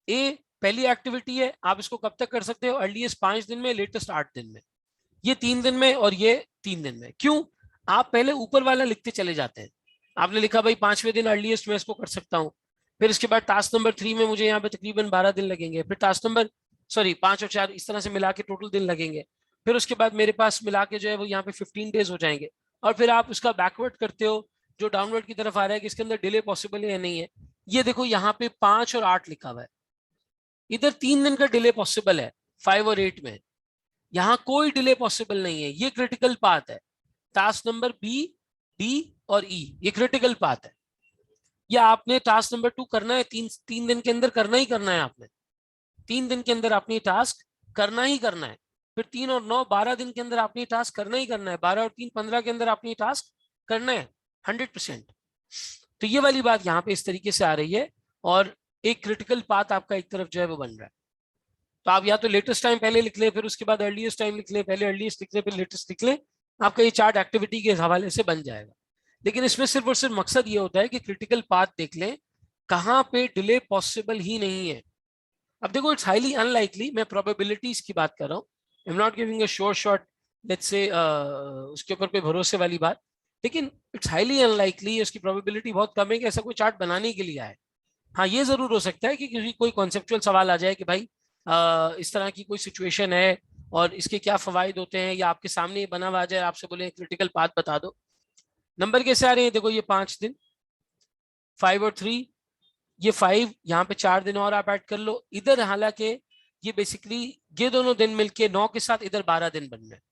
A पहली एक्टिविटी है, आप इसको कब तक कर सकते हो? अर्लीस्ट 5 दिन में, लेटेस्ट 8 दिन में, ये 3 दिन में, और ये 3 दिन में। क्यों? आप पहले ऊपर वाला लिखते चले जाते हैं। आपने लिखा भाई 5वें दिन अर्लीस्ट मैं इसको कर सकता हूँ, फिर इसके बाद टास्क नंबर 3 में मुझे यहाँ पे तकरीबन 12 दिन लगेंगे, फिर टास्क नंबर 5 और 4 इस तरह से मिला के टोटल दिन लगेंगे, फिर उसके बाद मेरे पास मिला के जो है वो यहाँ पे 15 डेज हो जाएंगे। और फिर आप उसका बैकवर्ड करते हो, जो डाउनवर्ड की तरफ आ रहा है कि इसके अंदर डिले पॉसिबल है या नहीं है। ये देखो यहाँ पे 5 और 8 लिखा हुआ है, इधर 3 दिन का डिले पॉसिबल है 5 और 8 में, यहाँ कोई डिले पॉसिबल नहीं है। ये क्रिटिकल पाथ है। टास्क नंबर बी, डी और ई, ये क्रिटिकल पाथ है। या आपने टास्क नंबर 2 करना है, 3 दिन के अंदर करना ही करना है। आपने 3 दिन के अंदर आपने टास्क करना ही करना है। फिर 3 और 9 12 दिन के अंदर आपने टास्क करना ही करना है। 12 और 3 15 के अंदर आपने टास्क करना है 100%। तो ये वाली बात यहाँ पे इस तरीके से आ रही है, और एक क्रिटिकल पाथ आपका एक तरफ जो है वो बन रहा है। तो आप या तो लेटेस्ट टाइम पहले लिख ले, फिर उसके बाद अर्लीस्ट टाइम लिख ले, पहले अर्लीस्ट लिख ले, फिर लेटेस्ट लिख ले, आपका ये चार्ट एक्टिविटी के हवाले से बन जाएगा। लेकिन इसमें सिर्फ और सिर्फ मकसद ये होता है कि क्रिटिकल पाथ देख लें कहाँ पे डिले पॉसिबल ही नहीं है। अब देखो इट्स हाईली अनलाइकली, मैं प्रोबेबिलिटीज की बात कर रहा हूँ, I am not giving a sure shot, let's say उसके ऊपर कोई भरोसे वाली बात, लेकिन इट्स हाईली अनलाइकली, उसकी प्रोबेबिलिटी बहुत कम है कि ऐसा कोई चार्ट बनाने के लिए आए। हाँ ये जरूर हो सकता है कि किसी कोई कॉन्सेप्चुअल सवाल आ जाए कि भाई इस तरह की कोई सिचुएशन है और इसके क्या फवायद होते हैं, या आपके सामने ये बना हुआ आ जाए, आपसे बोले क्रिटिकल पाथ बता दो। नंबर कैसे आ रहे हैं? देखो ये 5 दिन, 5 और 3, ये 5, यहाँ पे 4 दिन और आप ऐड कर लो इधर। हालांकि ये बेसिकली ये दोनों दिन मिलके 9 के साथ इधर 12 दिन बन रहे हैं।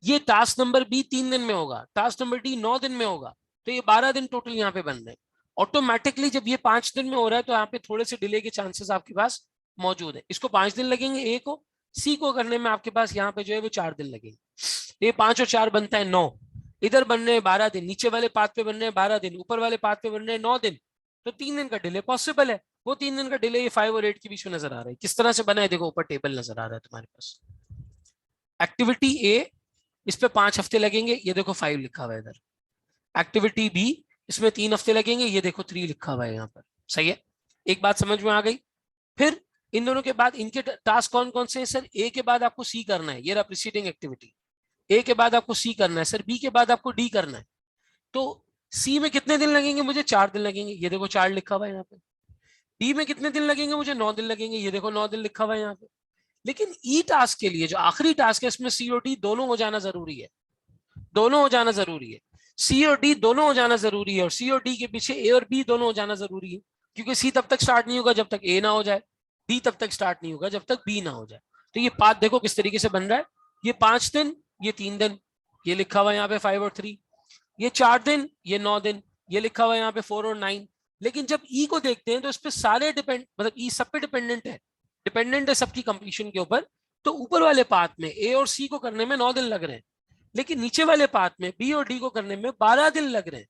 ये टास्क नंबर बी 3 दिन में होगा, टास्क नंबर डी 9 दिन में होगा। तो ये 12 दिन टोटल यहाँ पे बन रहे हैं। ऑटोमेटिकली जब ये 5 दिन में हो रहा है तो यहाँ पे थोड़े से डिले के चांसेस आपके पास मौजूद है। इसको 5 दिन लगेंगे ए को, सी को करने में आपके पास यहाँ पे जो है वो 4 दिन लगेंगे। ये 5 और 4 बनता है 9, इधर बन रहे हैं 12 दिन, नीचे वाले पाथ पे बन रहे हैं 12 दिन, ऊपर वाले पाथ पे बन रहे हैं 9 दिन, तो 3 दिन का डिले पॉसिबल है। वो 3 दिन का डिले ये 5 और 8 के बीच में नजर आ रहा है। किस तरह से बना है देखो, ऊपर टेबल नजर आ रहा है तुम्हारे पास। एक्टिविटी ए, इस पे 5 हफ्ते लगेंगे, ये देखो 5 लिखा हुआ है इधर। एक्टिविटी बी, इसमें 3 हफ्ते लगेंगे, ये देखो 3 लिखा हुआ है यहाँ पर। सही है, एक बात समझ में आ गई। फिर इन दोनों के बाद इनके टास्क कौन कौन से हैं सर? ए के बाद आपको सी करना है, ये रहा प्रीसीडिंग एक्टिविटी। ए के बाद आपको सी करना है सर, बी के बाद आपको डी करना है। तो सी में कितने दिन लगेंगे? मुझे 4 दिन लगेंगे, ये देखो 4 लिखा हुआ है यहाँ पे। डी में कितने दिन लगेंगे? मुझे 9 दिन लगेंगे, ये देखो 9 दिन लिखा हुआ है यहाँ पे। लेकिन ई टास्क के लिए जो आखिरी टास्क है, इसमें सी और डी दोनों हो जाना जरूरी है, दोनों हो जाना जरूरी है। सी और डी दोनों हो जाना जरूरी है, और सी और डी के पीछे ए और बी दोनों हो जाना जरूरी है, क्योंकि सी तब तक स्टार्ट नहीं होगा जब तक ए ना हो जाए, डी तब तक स्टार्ट नहीं होगा जब तक बी ना हो जाए। तो ये पाथ देखो किस तरीके से बन रहा है। ये 5 दिन, ये 3 दिन, ये लिखा हुआ है यहाँ पे 5 और 3, ये 4 दिन, ये 9 दिन, ये लिखा हुआ है यहाँ पे 4 और 9। लेकिन जब ई को देखते हैं तो इस पे सारे डिपेंड, मतलब ई सब पे डिपेंडेंट है सबकी कंप्लीशन के ऊपर। तो ऊपर वाले पाथ में ए और सी को करने में 9 दिन लग रहे हैं, लेकिन नीचे वाले पाथ में बी और डी को करने में 12 दिन लग रहे हैं।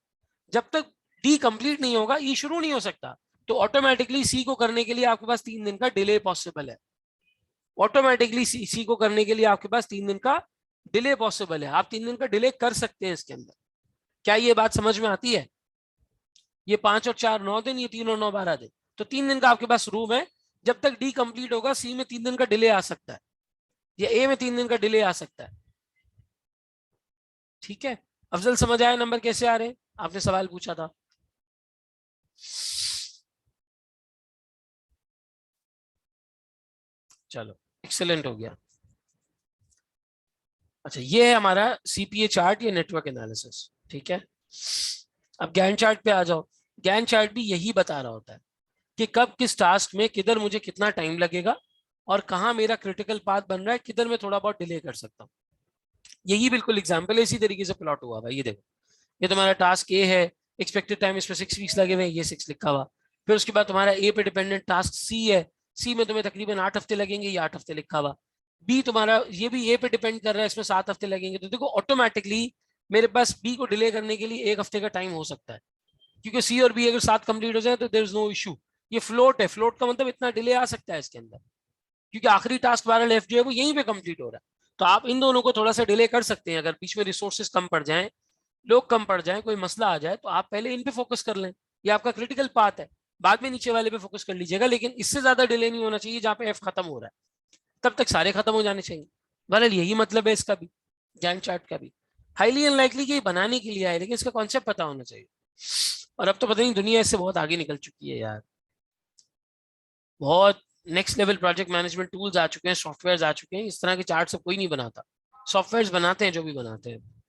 जब तक डी कंप्लीट नहीं होगा ई शुरू नहीं हो सकता। तो ऑटोमेटिकली सी को करने के लिए आपके पास 3 दिन का डिले पॉसिबल है। ऑटोमेटिकली सी को करने के लिए आपके पास 3 दिन का डिले पॉसिबल है। आप 3 दिन का डिले कर सकते हैं इसके अंदर। क्या ये बात समझ में आती है? ये 5 और 4 9 दिन, ये 3 और 9 12 दिन, तो 3 दिन का आपके पास रूम है। जब तक डी कंप्लीट होगा सी में 3 दिन का डिले आ सकता है, या ए में 3 दिन का डिले आ सकता है। ठीक है, अफजल समझ आया नंबर कैसे आ रहे हैं? आपने सवाल पूछा था। चलो, एक्सेलेंट हो गया। अच्छा, ये है हमारा सीपीए चार्ट, ये नेटवर्क एनालिसिस। ठीक है, अब गैन चार्ट पे आ जाओ। गैन चार्ट भी यही बता रहा होता है कि कब किस टास्क में किधर मुझे कितना टाइम लगेगा, और कहाँ मेरा क्रिटिकल पाथ बन रहा है, किधर मैं थोड़ा बहुत डिले कर सकता हूँ। यही बिल्कुल एग्जाम्पल है, इसी तरीके से प्लॉट हुआ भाई। ये देखो, ये तुम्हारा टास्क ए है, एक्सपेक्टेड टाइम इस पर 6 वीक्स लगे हुए हैं, ये 6 लिखा हुआ। फिर उसके बाद तुम्हारा ए पे डिपेंडेंट टास्क सी है, सी में तुम्हें तकरीबन 8 हफ्ते लगेंगे, ये 8 हफ्ते लिखा हुआ। बी तुम्हारा, ये भी ए पे डिपेंड कर रहा है, इसमें 7 हफ्ते लगेंगे। तो देखो ऑटोमेटिकली मेरे पास बी को डिले करने के लिए 1 हफ्ते का टाइम हो सकता है, क्योंकि सी और बी अगर साथ कंप्लीट हो जाए तो देयर इज नो इशू। ये फ्लोट है, फ्लोट का मतलब इतना डिले आ सकता है इसके अंदर, क्योंकि आखिरी टास्क वाला लेफ्ट जो है वो यहीं पे कंप्लीट हो रहा है। तो आप इन दोनों को थोड़ा सा डिले कर सकते हैं। अगर बीच में रिसोर्सेज कम पड़ जाएं, लोग कम पड़ जाएं, कोई मसला आ जाए, तो आप पहले इन पे फोकस कर लें। ये आपका क्रिटिकल पाथ है, बाद में नीचे वाले पे फोकस कर लीजिएगा, लेकिन इससे ज्यादा डिले नहीं होना चाहिए। जहां पे एफ खत्म हो रहा है तब तक सारे खत्म हो जाने चाहिए। बहरहाल यही मतलब है इसका भी, गैंट चार्ट का भी। हाईली अनलाइकली कि बनाने के लिए आए, लेकिन इसका कॉन्सेप्ट पता होना चाहिए। और अब तो पता नहीं, दुनिया इससे बहुत आगे निकल चुकी है यार। बहुत next level project management tools आ चुके हैं, सॉफ्टवेयर आ चुके हैं। इस तरह के चार्ट सब कोई नहीं बनाता, सॉफ्टवेयर बनाते हैं जो भी बनाते हैं।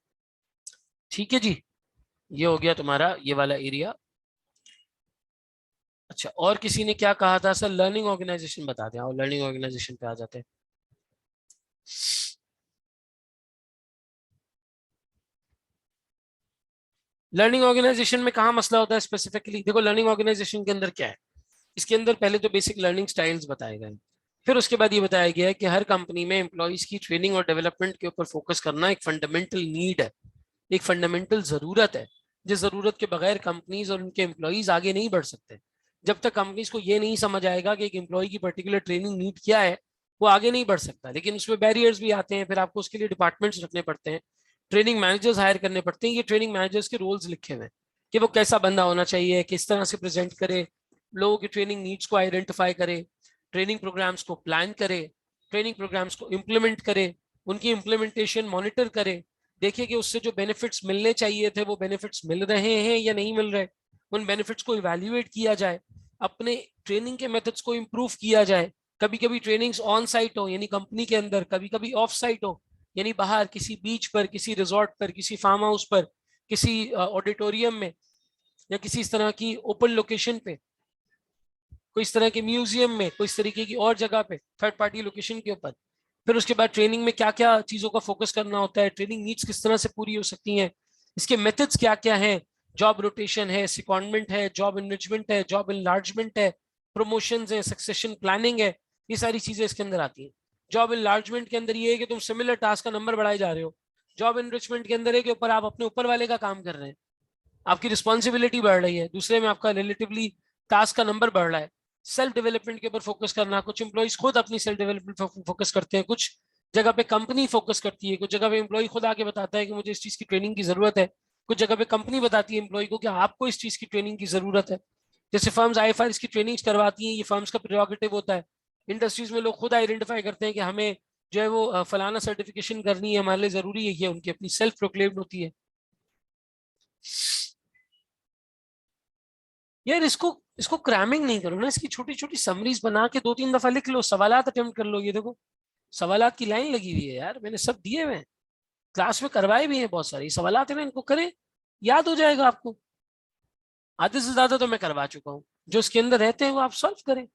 ठीक है जी, ये हो गया तुम्हारा ये वाला एरिया। अच्छा, और किसी ने क्या कहा था सर? लर्निंग ऑर्गेनाइजेशन बता दें, और लर्निंग ऑर्गेनाइजेशन पे आ जाते हैं। लर्निंग ऑर्गेनाइजेशन में कहाँ मसला होता है स्पेसिफिकली? देखो, लर्निंग ऑर्गेनाइजेशन के अंदर क्या है, इसके अंदर पहले तो बेसिक लर्निंग स्टाइल्स बताए गए, फिर उसके बाद ये बताया गया है कि हर कंपनी में एम्प्लॉइज की ट्रेनिंग और डेवलपमेंट के ऊपर फोकस करना एक फंडामेंटल नीड है, एक फंडामेंटल जरूरत है, जिस जरूरत के बगैर कंपनीज और उनके एम्प्लॉइज आगे नहीं बढ़ सकते। जब तक कंपनीज को ये नहीं समझ आएगा कि एक एम्प्लॉय की पर्टिकुलर ट्रेनिंग नीड क्या है, वो आगे नहीं बढ़ सकता। लेकिन उसमें बैरियर्स भी आते हैं, फिर आपको उसके लिए डिपार्टमेंट्स रखने पड़ते हैं, ट्रेनिंग मैनेजर्स हायर करने पड़ते हैं। ये ट्रेनिंग मैनेजर्स के रोल्स लिखे हुए हैं कि वो कैसा बंदा होना चाहिए, किस तरह से प्रेजेंट करे, लोगों की ट्रेनिंग नीड्स को आइडेंटिफाई करे, ट्रेनिंग प्रोग्राम्स को प्लान करे, ट्रेनिंग प्रोग्राम्स को इम्प्लीमेंट करे, उनकी इम्प्लीमेंटेशन मॉनिटर करे, देखिए कि उससे जो बेनिफिट्स मिलने चाहिए थे वो बेनिफिट्स मिल रहे हैं या नहीं मिल रहे, उन बेनिफिट्स को इवैल्यूएट किया जाए, अपने ट्रेनिंग के मेथड्स को इम्प्रूव किया जाए। कभी कभी ट्रेनिंग्स ऑन साइट हो यानी कंपनी के अंदर, कभी कभी ऑफ साइट हो यानी बाहर किसी बीच पर, किसी रिजॉर्ट पर, किसी फार्म हाउस पर, किसी ऑडिटोरियम में, या किसी इस तरह की ओपन लोकेशन पे, कोई इस तरह के म्यूजियम में, कोई इस तरीके की और जगह पे, थर्ड पार्टी लोकेशन के ऊपर। फिर उसके बाद ट्रेनिंग में क्या क्या चीज़ों का फोकस करना होता है, ट्रेनिंग नीड्स किस तरह से पूरी हो सकती हैं, इसके मेथड्स क्या क्या हैं, जॉब रोटेशन है, सिकॉन्डमेंट है, जॉब इनरिचमेंट है, जॉब इनलार्जमेंट है, प्रमोशंस है, सक्सेशन प्लानिंग है, ये सारी चीजें इसके अंदर आती हैं। जॉब इनलार्जमेंट के अंदर ये है कि तुम सिमिलर टास्क का नंबर बढ़ाए जा रहे हो। जॉब इनरिचमेंट के अंदर है कि ऊपर आप अपने ऊपर वाले का काम कर रहे हैं, आपकी रिस्पॉन्सिबिलिटी बढ़ रही है, दूसरे में आपका रिलेटिवली टास्क का नंबर बढ़ रहा है। सेल्फ डेवलपमेंट के ऊपर फोकस करना, कुछ एम्प्लॉइज खुद अपनी सेल्फ डेवलपमेंट फोकस करते हैं, कुछ जगह पे कंपनी फोकस करती है, कुछ जगह पे एम्प्लॉय खुद आके बताता है कि मुझे इस चीज की ट्रेनिंग की जरूरत है, कुछ जगह पे कंपनी बताती है एम्प्लॉय को कि आपको इस चीज की ट्रेनिंग की जरूरत है। जैसे फर्म्स IFRS की ट्रेनिंग करवाती हैं, ये फर्म्स का प्रेरोगेटिव होता है। इंडस्ट्रीज में लोग खुद आइडेंटिफाई करते हैं कि हमें जो है वो फलाना सर्टिफिकेशन करनी है, हमारे लिए जरूरी है, ये उनकी अपनी सेल्फ प्रोक्लेम्ड होती है। यार इसको इसको क्रैमिंग नहीं करो ना, इसकी छोटी छोटी समरीज बना के 2-3 दफा लिख लो, सवालात अटेम्प्ट कर लो। ये देखो सवालात की लाइन लगी हुई है यार, मैंने सब दिए हुए हैं, क्लास में करवाए भी हैं बहुत सारे सवालात है ना, इनको करें, याद हो जाएगा आपको। आधे से ज्यादा तो मैं करवा चुका हूँ, जो इसके अंदर रहते हैं वो आप सॉल्व करें,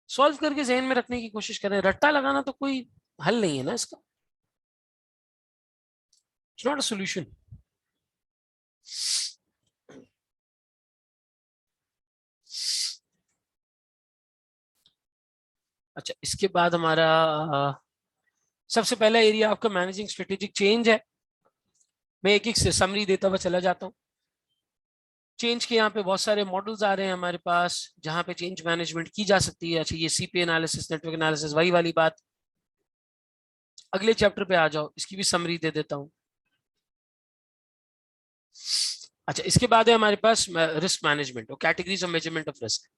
सॉल्व करके जहन में रखने की कोशिश करें। रट्टा लगाना तो कोई हल नहीं है ना इसका, इट्स नॉट अ सोल्यूशन। अच्छा, इसके बाद हमारा सबसे पहला एरिया आपका मैनेजिंग स्ट्रेटेजिक चेंज है। मैं एक एक से समरी देता हुआ चला जाता हूँ। चेंज के यहाँ पे बहुत सारे मॉडल्स आ रहे हैं हमारे पास, जहाँ पे चेंज मैनेजमेंट की जा सकती है। अच्छा, ये CP एनालिसिस, नेटवर्क एनालिसिस, वही वाली बात। अगले चैप्टर पे आ जाओ, इसकी भी समरी दे देता हूँ। अच्छा, इसके बाद है हमारे पास रिस्क मैनेजमेंट और categories of measurement of risk.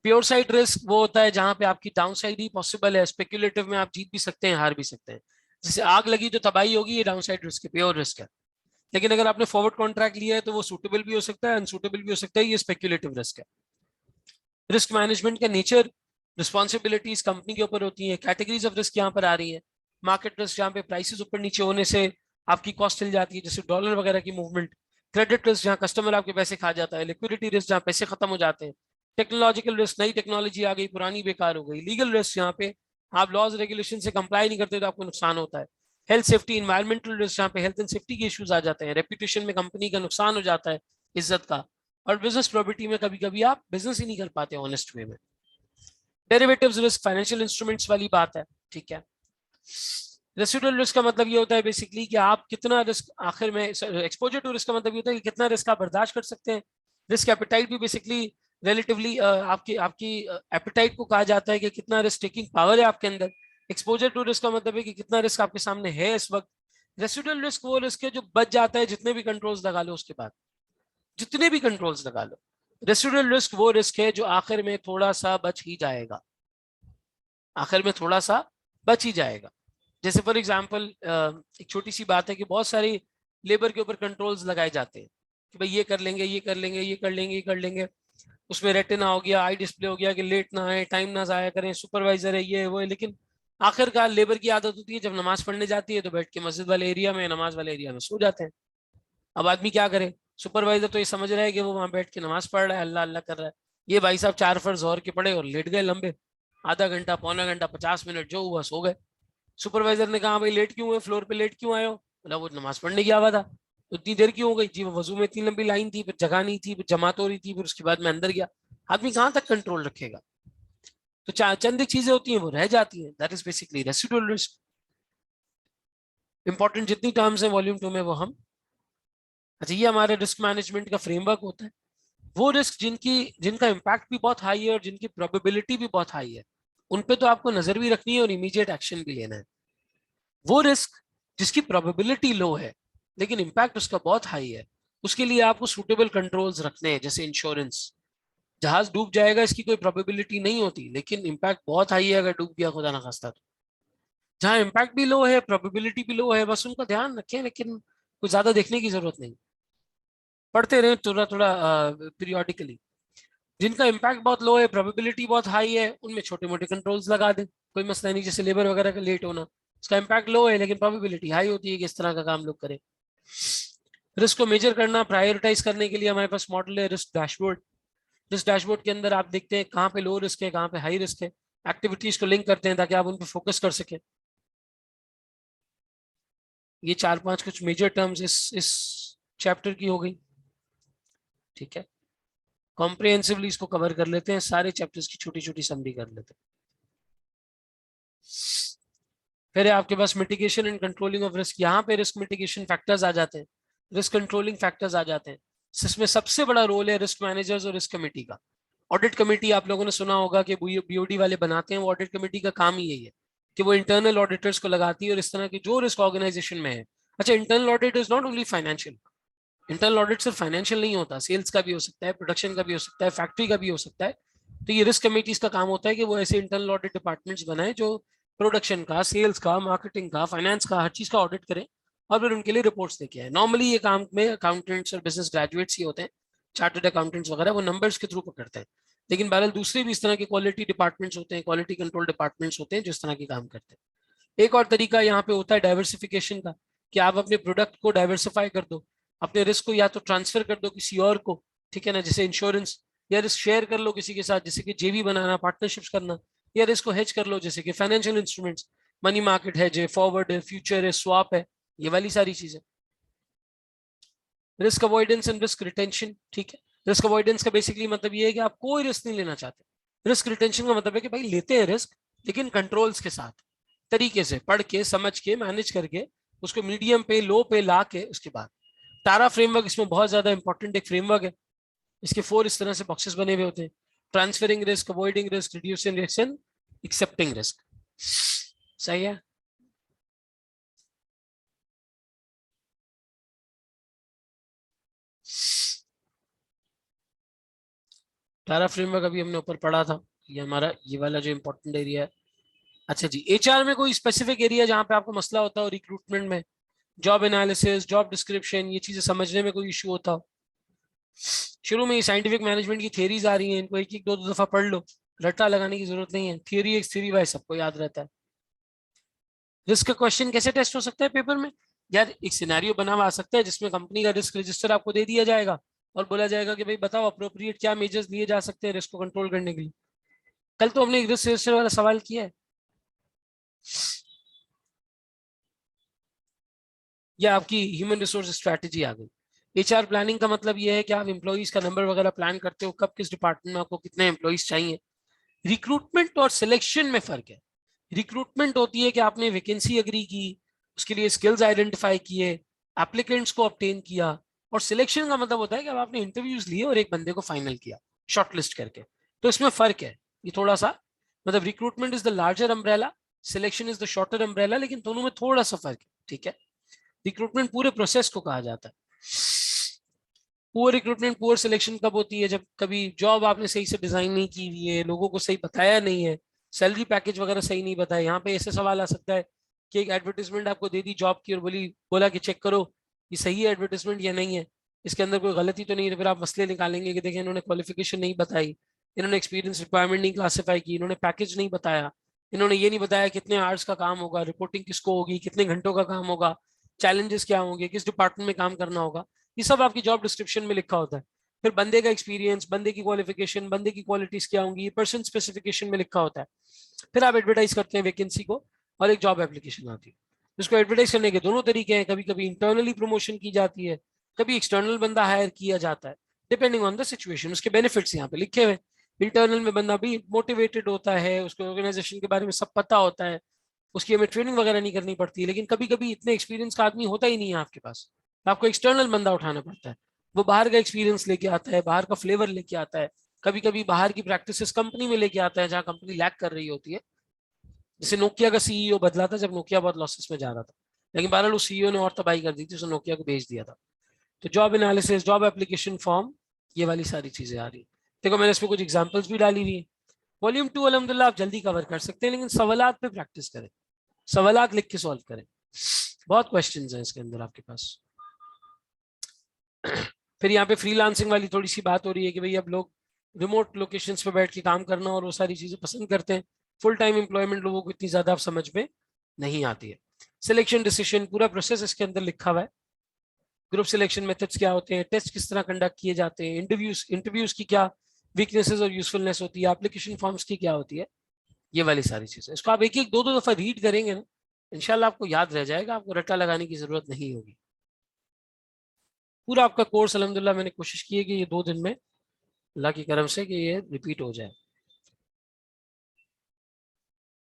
Pure side risk वो होता है जहां पे आपकी डाउन साइड ही पॉसिबल है, स्पेक्युलेटिव में आप जीत भी सकते हैं, हार भी सकते हैं। जैसे आग लगी तो तबाही होगी, ये डाउन साइड रिस्क है, प्योर रिस्क है। लेकिन अगर आपने फॉरवर्ड कॉन्ट्रैक्ट लिया है तो वो सूटेबल भी हो सकता है, अनसूटेबल भी हो सकता है, ये स्पेक्युलेटिव रिस्क है। रिस्क मैनेजमेंट का नेचर, रिस्पॉन्सिबिलिटीज कंपनी के ऊपर होती है। कैटेगरीज ऑफ रिस्क यहाँ पर आ रही है। मार्केट रिस्क, जहाँ पे प्राइसेस ऊपर नीचे होने से आपकी कॉस्ट चल जाती है, जैसे डॉलर वगैरह की मूवमेंट। क्रेडिट रिस्क, जहाँ कस्टमर आपके पैसे खा जाता है। लिक्विडिटी रिस्क, जहाँ पैसे खत्म हो जाते हैं। टेक्नोलॉजिकल रिस्क, नई टेक्नोलॉजी आ गई, पुरानी बेकार हो गई। लीगल रिस्क, यहाँ पे आप लॉज रेगुलेशन से कंप्लाई नहीं करते तो आपको नुकसान होता है। हेल्थ सेफ्टी, इन्वायरमेंटल रिस्क, जहाँ पे हेल्थ एंड सेफ्टी के इश्यूज आ जाते हैं। रेपुटेशन में कंपनी का नुकसान हो जाता है, इज्जत का। और बिजनेस प्रॉपर्टी में कभी कभी आप बिजनेस ही नहीं कर पाते ऑनेस्ट वे में। डेरिवेटिव्स रिस्क, फाइनेंशियल इंस्ट्रूमेंट्स वाली बात है, ठीक है। रेसिडुअल रिस्क का मतलब ये होता है बेसिकली कि आप कितना रिस्क आखिर में, एक्सपोजर टू रिस्क का मतलब ये होता है कि कितना रिस्क आप बर्दाश्त कर सकते हैं। रिस्क एपेटाइट भी बेसिकली रिलेटिवली आपकी आपकी एपेटाइट को कहा जाता है कि कितना रिस्क टेकिंग पावर है आपके अंदर। एक्सपोजर टू रिस्क का मतलब है कि कितना रिस्क आपके सामने है इस वक्त। रेसिडुअल रिस्क वो रिस्क है जो बच जाता है जितने भी कंट्रोल्स लगा लो उसके बाद, जितने भी कंट्रोल्स लगा लो। रेसिडुअल रिस्क वो रिस्क है जो आखिर में थोड़ा सा बच ही जाएगा, आखिर में थोड़ा सा बच ही जाएगा। जैसे फॉर एग्जांपल एक छोटी सी बात है कि बहुत सारी लेबर के ऊपर कंट्रोल्स लगाए जाते हैं कि भाई ये कर लेंगे, ये कर लेंगे, ये कर लेंगे, ये कर लेंगे। उसमें रेटिना हो गया, आई डिस्प्ले हो गया कि लेट ना आए, टाइम ना जाया करें, सुपरवाइजर है, ये है वो है। लेकिन आखिरकार लेबर की आदत होती है जब नमाज पढ़ने जाती है तो बैठ के मस्जिद वाले एरिया में, नमाज वाले एरिया में सो जाते हैं। अब आदमी क्या करे, सुपरवाइजर तो ये समझ रहा है कि वो वहां बैठ के नमाज पढ़ रहा है, अल्लाह अल्लाह कर रहा है। ये भाई साहब 4 फर्ज और के पड़े और लेट गए लंबे, आधा घंटा, पौना घंटा, 50 मिनट, जो हुआ सो गए। सुपरवाइजर ने कहा भाई लेट क्यों हुए, फ्लोर पे लेट क्यों आए हो? बोला वो नमाज पढ़ने की आवा था। तो इतनी देर क्यों हो गई? जी वो वजू में इतनी लंबी लाइन थी, फिर जगह नहीं थी, फिर जमात हो रही थी, फिर उसके बाद मैं अंदर गया। आदमी कहाँ तक कंट्रोल रखेगा? तो चंद एक चीजें होती हैं वो रह जाती हैं, that is basically residual risk. Important जितनी टर्म्स हैं वॉल्यूम 2 में वो हम, अच्छा ये हमारे रिस्क मैनेजमेंट का फ्रेमवर्क होता है। वो रिस्क जिनका इम्पैक्ट भी बहुत हाई है और जिनकी प्रोबेबिलिटी भी बहुत हाई है, उन पे तो आपको नजर भी रखनी है और इमीडिएट एक्शन भी लेना है। वो रिस्क जिसकी प्रोबेबिलिटी लो है लेकिन इम्पैक्ट उसका बहुत हाई है, उसके लिए आपको सूटेबल कंट्रोल्स रखने हैं। जैसे इंश्योरेंस, जहाज डूब जाएगा इसकी कोई प्रोबेबिलिटी नहीं होती, लेकिन इम्पैक्ट बहुत हाई है अगर डूब गया खुदा ना खास्ता तो। जहाँ इम्पैक्ट भी लो है, प्रोबेबिलिटी भी लो है, बस उनका ध्यान रखें, लेकिन कुछ ज्यादा देखने की जरूरत नहीं, पढ़ते रहे थोड़ा थोड़ा पीरियोडिकली। जिनका इम्पैक्ट बहुत लो है, प्रोबेबिलिटी बहुत हाई है, उनमें छोटे मोटे कंट्रोल्स लगा दें, कोई मसला नहीं। जैसे लेबर वगैरह का लेट होना, उसका इम्पैक्ट लो है लेकिन प्रोबेबिलिटी हाई होती है कि इस तरह का काम लोग करें। रिस्क को मेजर करना, प्रायोरिटाइज करने के लिए हमारे पास मॉडल है रिस्क डैशबोर्ड। रिस्क डैशबोर्ड के अंदर आप देखते हैं कहाँ पे लो रिस्क है, कहाँ पे हाई रिस्क है, एक्टिविटीज को लिंक करते हैं ताकि आप उन पर फोकस कर सकें। ये 4-5 कुछ मेजर टर्म्स इस चैप्टर की हो गई। ठीक है, कॉम्प्रिहेंसिवली इसको कवर कर लेते हैं, सारे चैप्टर्स की छोटी छोटी समरी कर लेते हैं। फिर है आपके पास mitigation and controlling of risk. यहाँ पे रिस्क मिटिगेशन फैक्टर्स आ जाते हैं, रिस्क कंट्रोलिंग फैक्टर्स आ जाते हैं। इसमें सबसे बड़ा रोल है रिस्क मैनेजर्स और रिस्क कमेटी का। ऑडिट कमेटी आप लोगों ने सुना होगा कि बीओडी वाले बनाते हैं, वो ऑडिट कमेटी का काम ही यही है कि वो इंटरनल ऑडिटर्स को लगाती है और इस तरह की जो रिस्क ऑर्गेनाइजेशन में है। अच्छा, internal audit is not only financial, internal audit सिर्फ फाइनेंशियल नहीं होता, सेल्स का भी हो सकता है, प्रोडक्शन का भी हो सकता है, फैक्ट्री का भी हो सकता है। तो ये रिस्क कमेटीज का काम होता है कि वो ऐसे इंटरनल ऑडिट डिपार्टमेंट्स बनाए जो प्रोडक्शन का, सेल्स का, मार्केटिंग का, फाइनेंस का, हर चीज का ऑडिट करें और फिर उनके लिए रिपोर्ट्स लेके आए। नॉर्मली ये काम में अकाउंटेंट्स और बिजनेस ग्रेजुएट्स ही होते हैं, चार्टर्ड अकाउंटेंट्स वगैरह, वो नंबर्स के थ्रू पकड़ते हैं। लेकिन बहरहाल दूसरे भी इस तरह के क्वालिटी डिपार्टमेंट्स होते हैं, क्वालिटी कंट्रोल डिपार्टमेंट्स होते हैं जो इस तरह के काम करते हैं। एक और तरीका यहाँ पे होता है डाइवर्सिफिकेशन का, कि आप अपने प्रोडक्ट को डाइवर्सिफाई कर दो, अपने रिस्क को या तो ट्रांसफर कर दो किसी और को, ठीक है ना, जैसे इंश्योरेंस, या रिस्क शेयर कर लो किसी के साथ, जैसे कि जेवी बनाना, पार्टनरशिप्स करना, या रिस्क को हेज कर लो जैसे कि financial instruments, money market hedge है, फॉरवर्ड है, फ्यूचर है, स्वैप है, ये वाली सारी चीजें। Risk avoidance and risk retention, ठीक है, रिस्क अवॉइडेंस का बेसिकली मतलब ये है कि आप कोई रिस्क नहीं लेना चाहते। रिस्क रिटेंशन का मतलब है कि भाई लेते हैं रिस्क, लेकिन कंट्रोल्स के साथ, तरीके से पढ़ के, समझ के, मैनेज करके, उसको मीडियम पे, लो पे ला के उसके बाद। तारा फ्रेमवर्क इसमें बहुत ज्यादा इंपॉर्टेंट एक फ्रेमवर्क है। इसके 4 इस तरह से बॉक्सेस बने हुए होते हैं: transferring risk, avoiding risk, reducing risk and accepting risk. सही है। तारा फ्रेमवर्क अभी हमने ऊपर पढ़ा था, ये हमारा ये वाला जो इंपॉर्टेंट एरिया है। अच्छा जी, एचआर में कोई स्पेसिफिक एरिया जहाँ पे आपको मसला होता हो रिक्रूटमेंट में, जॉब एनालिसिस, जॉब डिस्क्रिप्शन, ये चीजें समझने में कोई इशू होता हो? शुरू में ये साइंटिफिक मैनेजमेंट की थियरीज आ रही हैं, इनको एक एक दो दो दफा पढ़ लो, रट्टा लगाने की जरूरत नहीं है, थियरी एक थ्योरी वाइज सबको याद रहता है। रिस्क का क्वेश्चन कैसे टेस्ट हो सकता है पेपर में? यार एक सिनेरियो बना हुआ आ सकता है जिसमें कंपनी का रिस्क रजिस्टर आपको दे दिया जाएगा और बोला जाएगा कि भाई बताओ अप्रोप्रिएट क्या मेजर्स लिए जा सकते हैं रिस्क को कंट्रोल करने के लिए। कल तो हमने एक रिस्क रजिस्टर वाला सवाल किया है। या आपकी ह्यूमन रिसोर्स स्ट्रैटेजी आ गई। एचआर प्लानिंग का मतलब ये है कि आप एम्प्लॉइज का नंबर वगैरह प्लान करते हो, कब किस डिपार्टमेंट में आपको कितने एम्प्लॉइज चाहिए। रिक्रूटमेंट और सिलेक्शन में फर्क है। रिक्रूटमेंट होती है कि आपने वैकेंसी एग्री की, उसके लिए स्किल्स आइडेंटिफाई किए, एप्लीकेंट्स को ऑब्टेन किया, और सिलेक्शन का मतलब होता है कि अब आपने इंटरव्यूज लिए और एक बंदे को फाइनल किया शॉर्टलिस्ट करके। तो इसमें फर्क है ये थोड़ा सा, मतलब recruitment is the larger umbrella, selection is the shorter umbrella, लेकिन दोनों में थोड़ा सा फर्क है, ठीक है। रिक्रूटमेंट पूरे प्रोसेस को कहा जाता है। पुअर रिक्रूटमेंट, पुअर सिलेक्शन कब होती है? जब कभी जॉब आपने सही से डिजाइन नहीं की हुई है, लोगों को सही बताया नहीं है, सैलरी पैकेज वगैरह सही नहीं बताया। यहाँ पे ऐसे सवाल आ सकता है कि एक एडवर्टीजमेंट आपको दे दी जॉब की और बोला कि चेक करो ये सही है एडवर्टीजमेंट या नहीं है, इसके अंदर कोई गलती तो नहीं है। तो फिर आप मसले निकालेंगे कि देखिए इन्होंने क्वालिफिकेशन नहीं बताई, इन्होंने एक्सपीरियंस रिक्वायरमेंट नहीं क्लासीफाई की, इन्होंने पैकेज नहीं बताया, इन्होंने ये नहीं बताया कितने आवर्स का काम होगा, रिपोर्टिंग किसको होगी, कितने घंटों का काम होगा, चैलेंजेस क्या होंगे, किस डिपार्टमेंट में काम करना होगा। ये सब आपकी जॉब डिस्क्रिप्शन में लिखा होता है। फिर बंदे का एक्सपीरियंस, बंदे की क्वालिफिकेशन, बंदे की क्वालिटीज क्या होंगी, ये पर्सन स्पेसिफिकेशन में लिखा होता है। फिर आप एडवर्टाइज करते हैं वैकेंसी को और एक जॉब एप्लीकेशन आती है। इसको एडवर्टाइज करने के दोनों तरीके हैं, कभी कभी इंटरनली प्रमोशन की जाती है, कभी एक्सटर्नल बंदा हायर किया जाता है, डिपेंडिंग ऑन द सिचुएशन। उसके बेनिफिट्स यहाँ पे लिखे हुए। इंटरनल में बंदा भी मोटिवेटेड होता है, उसको ऑर्गेनाइजेशन के बारे में सब पता होता है, उसकी हमें ट्रेनिंग वगैरह नहीं करनी पड़ती है। लेकिन कभी कभी इतने एक्सपीरियंस का आदमी होता ही नहीं है आपके पास, तो आपको एक्सटर्नल बंदा उठाना पड़ता है। वो बाहर का एक्सपीरियंस लेके आता है, बाहर का फ्लेवर लेके आता है, कभी कभी बाहर की प्रैक्टिसेस कंपनी में लेके आता है जहाँ कंपनी लैक कर रही होती है। जैसे नोकिया का सीईओ बदला था जब नोकिया बहुत लॉसेस में जा रहा था, लेकिन बहरहाल उस सीईओ ने और तबाही कर दी थी, उसने नोकिया को बेच दिया था। तो job analysis, job application form, ये वाली सारी चीजें आ रही है। देखो मैंने इसमें कुछ एग्जांपल्स भी डाली हुई है। वॉल्यूम 2 अलहमदुल्ला आप जल्दी कवर कर सकते हैं, लेकिन सवालात पे प्रैक्टिस करें, सवालात लिख के सॉल्व करें, बहुत क्वेश्चंस हैं इसके अंदर आपके पास। फिर यहाँ पे फ्रीलांसिंग वाली थोड़ी सी बात हो रही है कि भाई अब लोग रिमोट लोकेशंस पे बैठ के काम करना और वो सारी चीजें पसंद करते हैं। फुल टाइम एम्प्लॉयमेंट लोगों को इतनी ज्यादा समझ में नहीं आती है। सिलेक्शन डिसीजन पूरा प्रोसेस इसके अंदर लिखा हुआ है। ग्रुप सिलेक्शन मेथड्स क्या होते हैं, टेस्ट किस तरह कंडक्ट किए जाते हैं, इंटरव्यूज की क्या वीकनेसेस और यूजफुलनेस होती है, एप्लीकेशन फॉर्म्स की क्या होती है, ये वाली सारी चीजें। इसको आप एक एक दो दो दफा रीड करेंगे ना, इंशाल्लाह आपको याद रह जाएगा, आपको रट्टा लगाने की जरूरत नहीं होगी। पूरा आपका कोर्स अल्हम्दुलिल्लाह मैंने कोशिश की है कि ये 2 दिन में अल्लाह की करम से कि ये रिपीट हो जाए।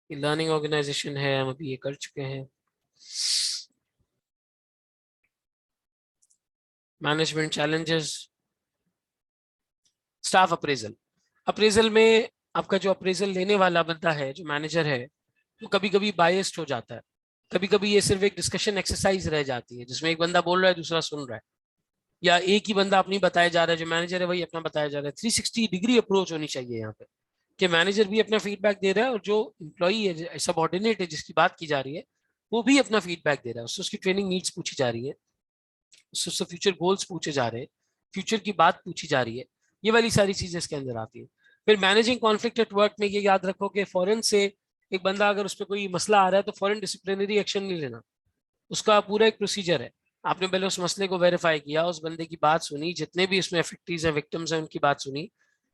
लर्निंग ऑर्गेनाइजेशन है, हम अभी ये कर चुके हैं। Management challenges, staff appraisal. Appraisal में आपका जो अप्रेजल लेने वाला बंदा है, जो मैनेजर है, वो कभी कभी बायस्ड हो जाता है। कभी कभी ये सिर्फ एक डिस्कशन एक्सरसाइज रह जाती है जिसमें एक बंदा बोल रहा है, दूसरा सुन रहा है, या एक ही बंदा अपनी बताया जा रहा है, जो मैनेजर है वही अपना बताया जा रहा है। 360 डिग्री अप्रोच होनी चाहिए यहाँ पे, कि मैनेजर भी अपना फीडबैक दे रहा है और जो इम्प्लॉई है, सबऑर्डिनेट है जिसकी बात की जा रही है, वो भी अपना फीडबैक दे रहा है। उससे उसकी ट्रेनिंग नीड्स पूछी जा रही है, उससे फ्यूचर गोल्स पूछे जा रहे हैं, फ्यूचर की बात पूछी जा रही है। ये वाली सारी चीजें इसके अंदर आती है। फिर मैनेजिंग कॉन्फ्लिक्ट एट वर्क में ये याद रखो कि फॉरेन से एक बंदा अगर उस पर कोई मसला आ रहा है तो फॉरेन डिसिप्लिनरी एक्शन नहीं लेना। उसका पूरा एक प्रोसीजर है। आपने पहले उस मसले को वेरीफाई किया, उस बंदे की बात सुनी, जितने भी इसमें अफेक्टीज हैं, विक्टिम्स हैं, उनकी बात सुनी,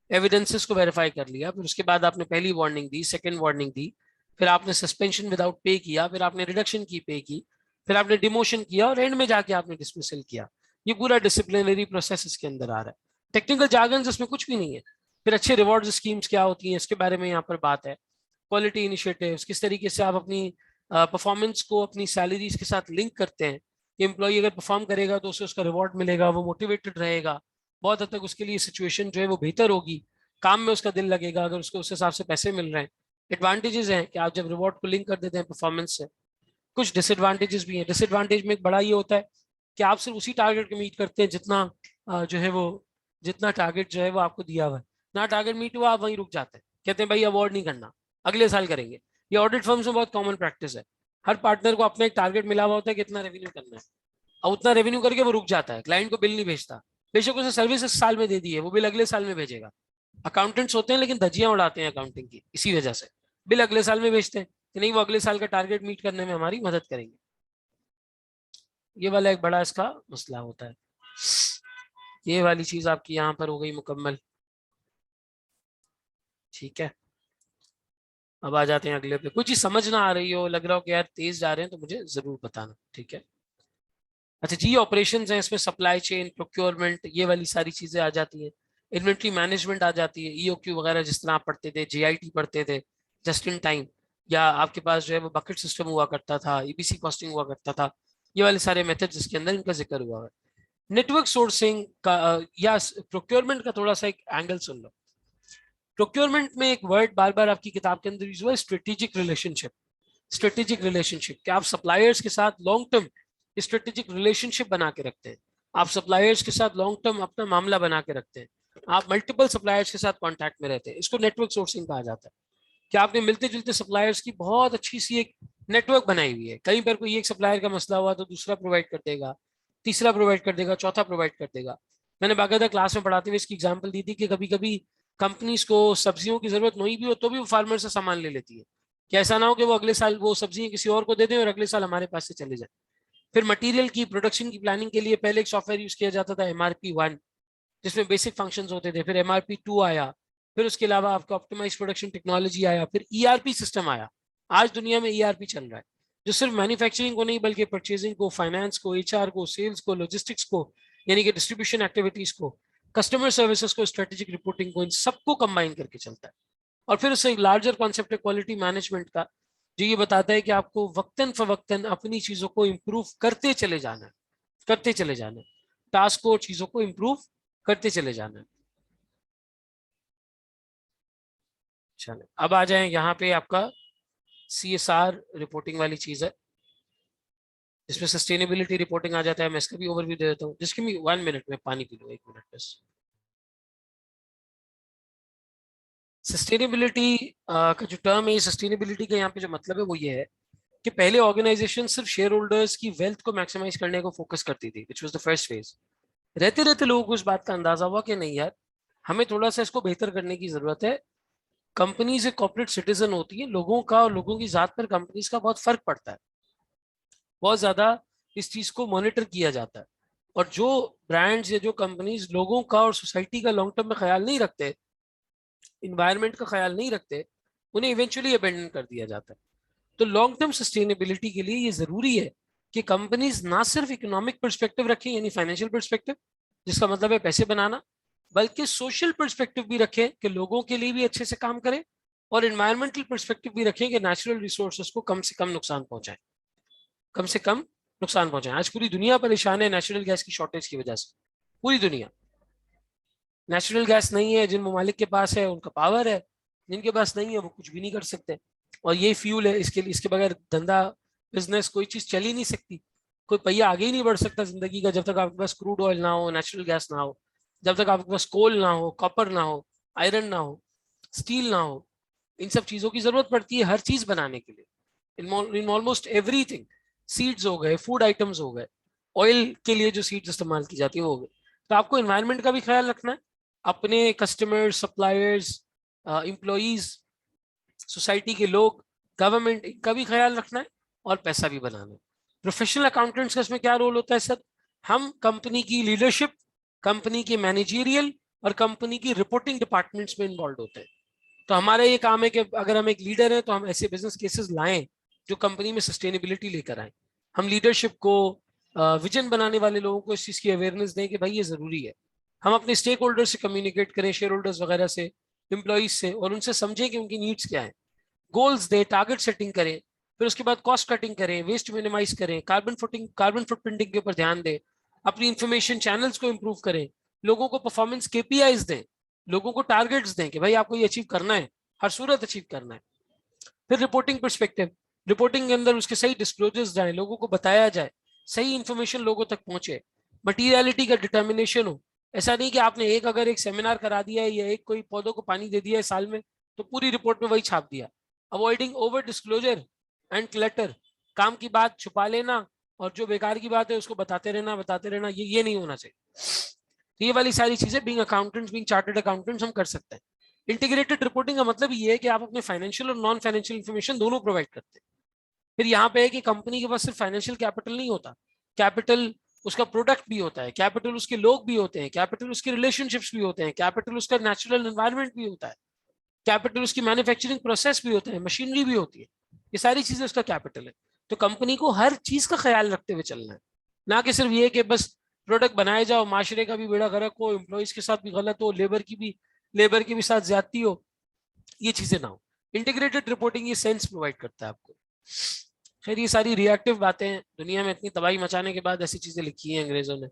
एविडेंसेस को वेरीफाई कर लिया, फिर उसके बाद आपने पहली वार्निंग दी, सेकंड वार्निंग दी, फिर आपने सस्पेंशन विदाउट पे किया, फिर आपने रिडक्शन की पे की, फिर आपने डिमोशन किया और एंड में जाके आपने डिसमिसल किया। ये पूरा डिसिप्लिनरी प्रोसेस इसके अंदर आ रहा है। टेक्निकल जार्गन्स इसमें कुछ भी नहीं है। फिर अच्छे रिवॉर्ड स्कीम्स क्या होती हैं इसके बारे में यहाँ पर बात है। क्वालिटी इनिशिएटिव्स, किस तरीके से आप अपनी परफॉर्मेंस को अपनी सैलरीज के साथ लिंक करते हैं। एम्प्लॉय अगर परफॉर्म करेगा तो उसे उसका रिवॉर्ड मिलेगा, वो मोटिवेटेड रहेगा, बहुत हद तक उसके लिए सिचुएशन जो है वो बेहतर होगी, काम में उसका दिल लगेगा अगर उसको उस हिसाब से पैसे मिल रहे हैं। एडवांटेजेस हैं कि आप जब रिवॉर्ड को लिंक कर देते हैं परफॉर्मेंस से। कुछ डिसएडवांटेजेस भी हैं। डिसएडवांटेज में एक बड़ा ये होता है कि आप सिर्फ उसी टारगेट को मीट करते हैं जितना जो है वो जितना टारगेट जो है वो आपको दिया हुआ है। ना टारगेट मीट हुआ आप वहीं रुक जाते हैं, कहते हैं भाई अवॉर्ड नहीं करना, अगले साल करेंगे। ये ऑडिट फर्म्स में बहुत कॉमन प्रैक्टिस है। हर पार्टनर को अपना एक टारगेट मिला हुआ होता है कि इतना रेवेन्यू करना है, और उतना रेवेन्यू करके वो रुक जाता है, क्लाइंट को बिल नहीं भेजता। बेशक उसे सर्विस इस साल में दे दी है, वो बिल अगले साल में भेजेगा। अकाउंटेंट्स होते हैं लेकिन धज्जियां उड़ाते हैं अकाउंटिंग की, इसी वजह से बिल अगले साल में भेजते हैं कि नहीं वो अगले साल का टारगेट मीट करने में हमारी मदद करेंगे। ये वाला एक बड़ा इसका मसला होता है। ये वाली चीज आपकी यहाँ पर हो गई मुकम्मल। ठीक है, अब आ जाते हैं अगले पे। कोई चीज समझ ना आ रही हो, लग रहा हो कि यार तेज जा रहे हैं, तो मुझे जरूर बताना, ठीक है। अच्छा जी, ऑपरेशन है इसमें, सप्लाई चेन, प्रोक्योरमेंट, ये वाली सारी चीजें आ जाती हैं। इन्वेंट्री मैनेजमेंट आ जाती है, ईओक्यू वगैरह जिस तरह आप पढ़ते थे, जेआईटी पढ़ते थे, जस्ट इन टाइम, या आपके पास जो है वो बकेट सिस्टम हुआ करता था, ईबीसी कॉस्टिंग हुआ करता था। ये वाले सारे मेथड्स इसके अंदर इनका जिक्र हुआ है। नेटवर्क सोर्सिंग का या प्रोक्योरमेंट का थोड़ा सा एक एंगल सुन लो। प्रोक्योरमेंट में एक वर्ड बार बार आपकी किताब के अंदर यूज हुआ है, स्ट्रेटेजिक रिलेशनशिप। स्ट्रेटेजिक रिलेशनशिप कि आप सप्लायर्स के साथ लॉन्ग टर्म स्ट्रेटेजिक रिलेशनशिप बना के रखते हैं। आप सप्लायर्स के साथ लॉन्ग टर्म अपना मामला बना के रखते हैं। आप मल्टीपल सप्लायर्स के साथ कांटेक्ट में रहते हैं। इसको नेटवर्क सोर्सिंग कहा जाता है, कि आपने मिलते जुलते सप्लायर्स की बहुत अच्छी सी एक नेटवर्क बनाई हुई है। कहीं पर कोई एक सप्लायर का मसला हुआ तो दूसरा प्रोवाइड कर देगा, तीसरा प्रोवाइड कर देगा, चौथा प्रोवाइड कर देगा। मैंने बाकायदा क्लास में पढ़ाते हुए इसकी एग्जाम्पल दी थी कि कभी कभी कंपनीज को सब्जियों की जरूरत नहीं भी हो तो भी वो फार्मर से सामान ले लेती है, कि ऐसा ना हो कि वो अगले साल वो सब्जी किसी और को दे दें और अगले साल हमारे पास से चले जाए। फिर मटेरियल की प्रोडक्शन की प्लानिंग के लिए पहले एक सॉफ्टवेयर यूज किया जाता था, MRP 1, जिसमें बेसिक फंक्शंस होते थे। फिर MRP 2 आया, फिर उसके अलावा आपका ऑप्टिमाइज प्रोडक्शन टेक्नोलॉजी आया, फिर ERP सिस्टम आया। आज दुनिया में ERP चल रहा है, जो सिर्फ मैन्युफैक्चरिंग को नहीं बल्कि परचेजिंग को, फाइनेंस को, HR को, सेल्स को, लॉजिस्टिक्स को, यानी कि डिस्ट्रीब्यूशन एक्टिविटीज को, कस्टमर सर्विसेज को, स्ट्रेटेजिक रिपोर्टिंग को, इन सबको कंबाइन करके चलता है। और फिर उससे एक लार्जर कॉन्सेप्ट है क्वालिटी मैनेजमेंट का, जो ये बताता है कि आपको वक्तन फवक्तन अपनी चीजों को इम्प्रूव करते चले जाना है, करते चले जाना है, टास्क को, चीजों को इम्प्रूव करते चले जाना है। चले अब आ जाए यहाँ पे आपका CSR रिपोर्टिंग वाली चीज है, जिसमें सस्टेनेबिलिटी रिपोर्टिंग आ जाता है। मैं इसका भी ओवरव्यू दे देता हूँ, जिसकी भी 1 मिनट में पानी पी लो, 1 मिनट बस। सस्टेनेबिलिटी का जो टर्म है, सस्टेनेबिलिटी का यहाँ पे जो मतलब है वो ये है कि पहले ऑर्गेनाइजेशन सिर्फ शेयर होल्डर्स की वेल्थ को मैक्सिमाइज करने को फोकस करती थी, which was the first phase. रहते रहते लोगों को इस बात का अंदाजा हुआ कि नहीं यार, हमें थोड़ा सा इसको बेहतर करने की जरूरत है। कंपनीज एक कॉर्पोरेट सिटीजन होती है, लोगों का और लोगों की जात पर कंपनीज का बहुत फर्क पड़ता है, बहुत ज्यादा इस चीज को मॉनिटर किया जाता है। और जो ब्रांड्स या जो कंपनीज लोगों का और सोसाइटी का लॉन्ग टर्म में ख्याल नहीं रखते, इन्वायरमेंट का ख्याल नहीं रखते, उन्हें इवेंचुअली अबेंडन कर दिया जाता है। तो लॉन्ग टर्म सस्टेनेबिलिटी के लिए ये जरूरी है कि कंपनीज ना सिर्फ इकोनॉमिक पर्सपेक्टिव रखें यानी फाइनेंशियल पर्सपेक्टिव, जिसका मतलब है पैसे बनाना, बल्कि सोशल पर्सपेक्टिव भी रखें कि लोगों के लिए भी अच्छे से काम करें, और एनवायरमेंटल पर्सपेक्टिव भी रखें कि नेचुरल रिसोर्सेज को कम से कम नुकसान पहुंचाएं, कम से कम नुकसान पहुंचाएं। आज पूरी दुनिया परेशान है नेचुरल गैस की शॉर्टेज की वजह से। पूरी दुनिया, नेचुरल गैस नहीं है, जिन ममालिक के पास है उनका पावर है, जिनके पास नहीं है वो कुछ भी नहीं कर सकते। और ये फ्यूल है, इसके लिए, इसके बगैर धंधा, बिजनेस, कोई चीज चल ही नहीं सकती। कोई पहिया आगे ही नहीं बढ़ सकता जिंदगी का जब तक आपके पास क्रूड ऑयल ना हो, नेचुरल गैस ना हो, जब तक आपके पास कोल ना हो, कॉपर ना हो, आयरन ना हो, स्टील ना हो। इन सब चीजों की जरूरत पड़ती है हर चीज बनाने के लिए, इन ऑलमोस्ट एवरीथिंग। सीड्स हो गए, फूड आइटम्स हो गए, ऑयल के लिए जो सीड्स इस्तेमाल की जाती है वो हो गए। तो आपको एनवायरनमेंट का भी ख्याल रखना है, अपने कस्टमर्स, सप्लायर्स, एम्प्लॉयज, सोसाइटी के लोग, गवर्नमेंट, इनका भी ख्याल रखना है, और पैसा भी बनाना है। प्रोफेशनल अकाउंटेंट्स का इसमें क्या रोल होता है सर? हम कंपनी की लीडरशिप, कंपनी के मैनेजरियल और कंपनी की रिपोर्टिंग डिपार्टमेंट्स में इन्वॉल्व होते हैं। तो हमारा ये काम है कि अगर हम एक लीडर हैं तो हम ऐसे बिजनेस केसेस लाएं जो कंपनी में सस्टेनेबिलिटी लेकर आए। हम लीडरशिप को, विजन बनाने वाले लोगों को इस चीज़ की अवेयरनेस दें कि भाई ये ज़रूरी है। हम अपने स्टेक होल्डर्स से कम्युनिकेट करें, शेयर होल्डर्स वगैरह से, एम्प्लॉइज से, और उनसे समझें कि उनकी नीड्स क्या है, गोल्स दें, टारगेट सेटिंग करें, फिर उसके बाद कॉस्ट कटिंग करें, वेस्ट मिनिमाइज करें, कार्बन फुटप्रिंटिंग के ऊपर ध्यान दें, अपनी इंफॉर्मेशन चैनल्स को इंप्रूव करें, लोगों को परफॉर्मेंस केपीआईज दें, लोगों को टारगेट्स दें कि भाई आपको ये अचीव करना है, हर सूरत अचीव करना है। फिर रिपोर्टिंग पर्सपेक्टिव, रिपोर्टिंग के अंदर उसके सही डिस्क्लोजर्स जाए, लोगों को बताया जाए, सही इंफॉर्मेशन लोगों तक पहुंचे, मटीरियलिटी का डिटर्मिनेशन हो। ऐसा नहीं कि आपने अगर एक सेमिनार करा दिया है या एक कोई पौधों को पानी दे दिया है साल में, तो पूरी रिपोर्ट में वही छाप दिया। Avoiding over disclosure and clutter, काम की बात छुपा लेना और जो बेकार की बात है उसको बताते रहना, ये नहीं होना चाहिए। तो ये वाली सारी चीजें being accountants, being chartered accountants हम कर सकते हैं। इंटीग्रेटेड रिपोर्टिंग का मतलब ये है कि आप अपने फाइनेंशियल और नॉन फाइनेंशियल इन्फॉर्मेशन दोनों प्रोवाइड करते हैं। फिर यहाँ पे है कि कंपनी के पास सिर्फ फाइनेंशियल कैपिटल नहीं होता, कैपिटल उसका प्रोडक्ट भी होता है, कैपिटल उसके लोग भी होते हैं, कैपिटल उसके रिलेशनशिप्स भी होते हैं, कैपिटल उसका नेचुरल एनवायरनमेंट भी होता है, कैपिटल उसकी मैन्युफैक्चरिंग प्रोसेस भी होते हैं, मशीनरी भी होती है। ये सारी चीजें उसका कैपिटल है। तो कंपनी को हर चीज का ख्याल रखते हुए चलना है, ना कि सिर्फ ये कि बस प्रोडक्ट बनाए जाओ, माशरे का भी बेड़ा गर्क हो, एम्प्लॉइज के साथ भी गलत हो, लेबर की भी साथ ज्यादती हो, ये चीजें ना हो। इंटीग्रेटेड रिपोर्टिंग ये सेंस प्रोवाइड करता है आपको। खैर ये सारी रिएक्टिव बातें हैं, दुनिया में इतनी तबाही मचाने के बाद ऐसी चीजें लिखी हैं अंग्रेजों ने।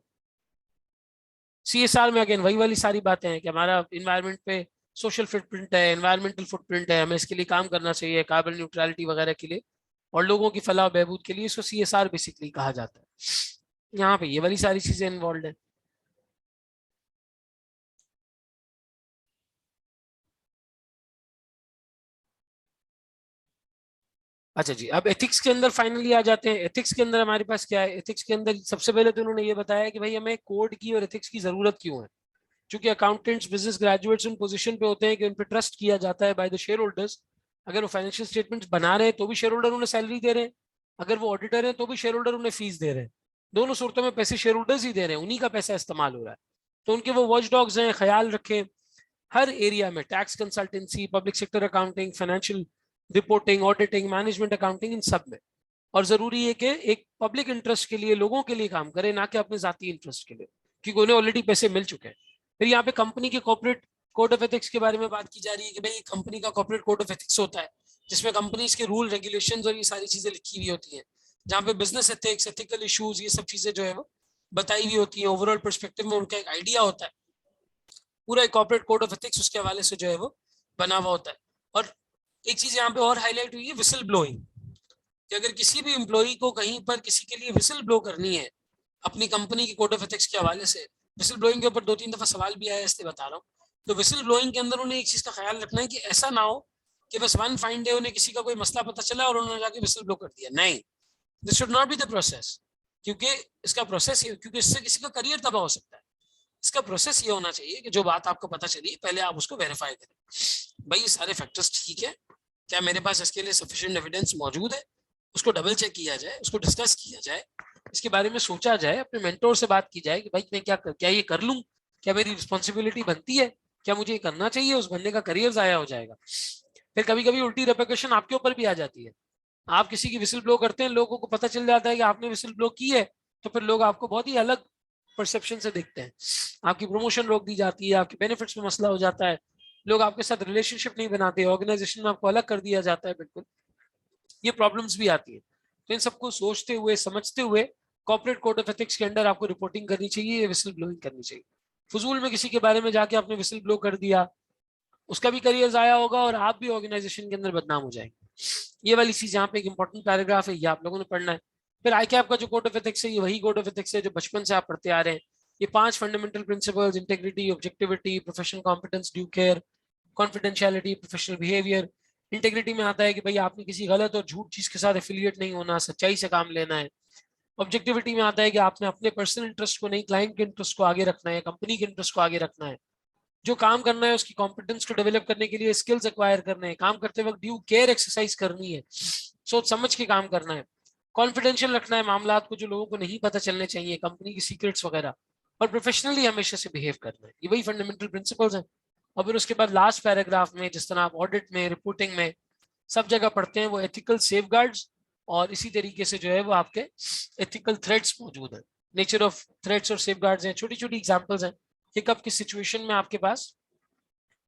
सीएसआर में अगेन वही वाली सारी बातें हैं कि हमारा इन्वायरमेंट पे सोशल फुटप्रिंट है, एनवायरमेंटल फुटप्रिंट है, हमें इसके लिए काम करना चाहिए, कार्बन न्यूट्रलिटी वगैरह के लिए, और लोगों की फलाह बहबूद के लिए इसको सीएसआर बेसिकली कहा जाता है। यहाँ पे ये वाली सारी चीजें इन्वॉल्व है। अच्छा जी, अब एथिक्स के अंदर फाइनली आ जाते हैं। एथिक्स के अंदर हमारे पास क्या है? एथिक्स के अंदर सबसे पहले तो उन्होंने ये बताया कि भाई हमें कोड की और एथिक्स की जरूरत क्यों है। क्योंकि अकाउंटेंट्स, बिजनेस ग्रेजुएट्स उन पोजीशन पे होते हैं कि उन पे ट्रस्ट किया जाता है बाय द शेयर होल्डर्स। अगर वो फाइनेंशियल स्टेटमेंट्स बना रहे हैं तो भी शेयर होल्डर उन्हें सैलरी दे रहे हैं, अगर वो ऑडिटर हैं तो भी शेयर होल्डर उन्हें फीस दे रहे हैं। दोनों सूरतों में पैसे शेयर होल्डर्स ही दे रहे हैं, उन्हीं का पैसा इस्तेमाल हो रहा है। तो उनके वो वॉच डॉग्स हैं, ख्याल रखें हर एरिया में, tax consultancy, public sector accounting, financial reporting, auditing, management accounting, इन सब में। और जरूरी है कि एक पब्लिक इंटरेस्ट के लिए, लोगों के लिए काम करे, ना कि अपने जाती इंटरेस्ट के लिए, क्योंकि उन्हें ऑलरेडी पैसे मिल चुके हैं। फिर यहाँ पे कंपनी के कॉर्पोरेट कोड ऑफ एथिक्स के बारे में बात की जा रही है कि भाई कंपनी का कॉर्पोरेट कोड ऑफ एथिक्स होता है, जिसमें कंपनीज के रूल, रेगुलेशंस और ये सारी चीजें लिखी हुई होती हैं, जहाँ पे बिजनेस एथिक्स, एथिकल इश्यूज, ये सब चीजें जो है वो बताई हुई होती है। ओवरऑल पर्सपेक्टिव में उनका एक आइडिया होता है, पूरा एक कॉर्पोरेट कोड ऑफ एथिक्स उसके हवाले से जो है वो बना हुआ होता है। और एक चीज यहाँ पे और हाईलाइट हुई है, विसल ब्लोइंग, कि अगर किसी भी एम्प्लॉई को कहीं पर किसी के लिए विसल ब्लो करनी है अपनी कंपनी के कोड ऑफ एथिक्स के हवाले से, विसल ब्लोइंग के ऊपर 2-3 दफा सवाल भी आया, इसलिए बता रहा हूँ। तो विसल ब्लोइंग के अंदर उन्हें एक चीज का ख्याल रखना है कि ऐसा ना हो कि बस वन फाइन डे उन्हें किसी का कोई मसला पता चला और उन्होंने जाके विसल ब्लो कर दिया। नहीं, this should not be the process. क्योंकि इसका प्रोसेस, क्योंकि इससे किसी का करियर तबाह हो सकता है। इसका प्रोसेस ये होना चाहिए कि जो बात आपको पता चली पहले आप उसको वेरीफाई करें, भाई सारे फैक्टर्स ठीक है, क्या मेरे पास इसके लिए सफिशिएंट एविडेंस मौजूद है, उसको डबल चेक किया जाए, उसको डिस्कस किया जाए, इसके बारे में सोचा जाए, अपने मेंटोर से बात की जाए कि भाई मैं क्या ये कर लूं, क्या मेरी रिस्पॉन्सिबिलिटी बनती है, क्या मुझे ये करना चाहिए, उस बंदे का करियर जाया हो जाएगा। फिर कभी कभी उल्टी रेपरकशन आपके ऊपर भी आ जाती है आप किसी की विसल ब्लो करते हैं, लोगों को पता चल जाता है कि आपने विसल ब्लो की है, तो फिर लोग आपको बहुत ही अलग परसेप्शन से देखते हैं, आपकी प्रमोशन रोक दी जाती है, आपके बेनिफिट्स में मसला हो जाता है, लोग आपके साथ रिलेशनशिप नहीं बनाते, ऑर्गेनाइजेशन में आपको अलग कर दिया जाता है। बिल्कुल ये प्रॉब्लम्स भी आती है। तो इन सबको सोचते हुए समझते हुए कॉर्पोरेट कोड ऑफ एथिक्स के अंडर आपको रिपोर्टिंग करनी चाहिए, ये विसल ब्लोइंग करनी चाहिए। फजूल में किसी के बारे में जाके आपने विसल ब्लो कर दिया, उसका भी करियर जाया होगा और आप भी ऑर्गेनाइजेशन के अंदर बदनाम हो जाएंगे। ये वाली चीज यहाँ पे एक इंपॉर्टेंट पैराग्राफ है, ये आप लोगों ने पढ़ना है। फिर आई कैप का जो कोड ऑफ एथिक्स है, ये वही कोड ऑफ एथिक्स है जो बचपन से आप पढ़ते आ रहे हैं। ये 5 fundamental principles, integrity, objectivity, professional competence, due care, confidentiality, professional behaviour. Integrity में आता है कि भाई आपने किसी गलत और झूठ चीज के साथ एफिलिएट नहीं होना, सच्चाई से काम लेना है। ऑब्जेक्टिविटी में आता है कि आपने अपने पर्सनल इंटरेस्ट को नहीं, क्लाइंट के इंटरेस्ट को आगे रखना है, कंपनी के इंटरेस्ट को आगे रखना है। जो काम करना है उसकी कॉम्पिटेंस को डेवलप करने के लिए स्किल्स एक्वायर करने हैं, काम करते वक्त ड्यू केयर एक्सरसाइज करनी है, सोच समझ के काम करना है, कॉन्फिडेंशियल रखना है मामला को, जो लोगों को नहीं पता चलने चाहिए, कंपनी की सीक्रेट्स वगैरह, और प्रोफेशनली हमेशा से बिहेव करना है। ये वही फंडामेंटल प्रिंसिपल्स हैं। और फिर उसके बाद लास्ट पैराग्राफ में जिस तरह आप ऑडिट में, रिपोर्टिंग में सब जगह पढ़ते हैं, वो एथिकल सेफगार्ड्स और इसी तरीके से जो है वो आपके एथिकल थ्रेड्स मौजूद है। नेचर ऑफ थ्रेड्स और सेफगार्ड्स हैं, छोटी छोटी एग्जांपल्स हैं कि कब किस सिचुएशन में आपके पास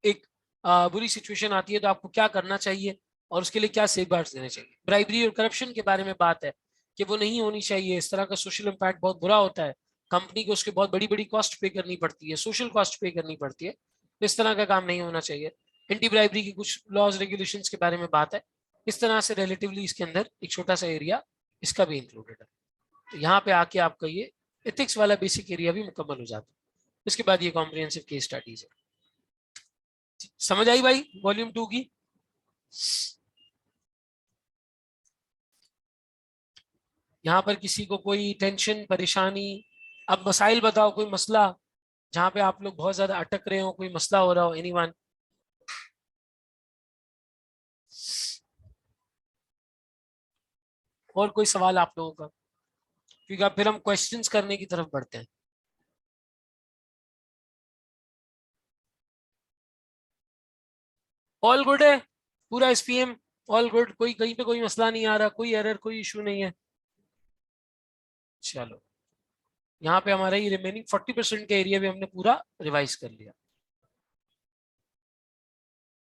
एक बुरी सिचुएशन आती है तो आपको क्या करना चाहिए और उसके लिए क्या सेफगार्ड्स देने चाहिए। ब्राइबरी और करप्शन के बारे में बात है कि वो नहीं होनी चाहिए, इस तरह का सोशल इम्पैक्ट बहुत बुरा होता है, कंपनी को उसके बहुत बड़ी बड़ी कॉस्ट पे करनी पड़ती है, सोशल कॉस्ट पे करनी पड़ती है, तो इस तरह का काम नहीं होना चाहिए। एंटी ब्राइबरी की कुछ लॉज रेगुलेशंस के बारे में बात है। इस तरह से रिलेटिवली इसके अंदर एक छोटा सा एरिया इसका भी इंक्लूडेड है। तो यहाँ पे आके आपका ये एथिक्स वाला बेसिक एरिया भी मुकम्मल हो जाता है। इसके बाद ये कॉम्प्रिहेंसिव केस स्टडीज है। समझ आई भाई वॉल्यूम 2 की? यहाँ पर किसी को कोई टेंशन परेशानी? अब मसाइल बताओ, कोई मसला जहाँ पे आप लोग बहुत ज्यादा अटक रहे हो, कोई मसला हो रहा हो, एनीवन? और कोई सवाल आप लोगों का? क्योंकि अब फिर हम क्वेश्चंस करने की तरफ बढ़ते हैं। ऑल गुड है? पूरा एसपीएम ऑल गुड? कोई कहीं पे कोई मसला नहीं आ रहा, कोई एरर, कोई इशू नहीं है? चलो, यहाँ पे हमारा ये रिमेनिंग 40% का एरिया भी हमने पूरा रिवाइज कर लिया।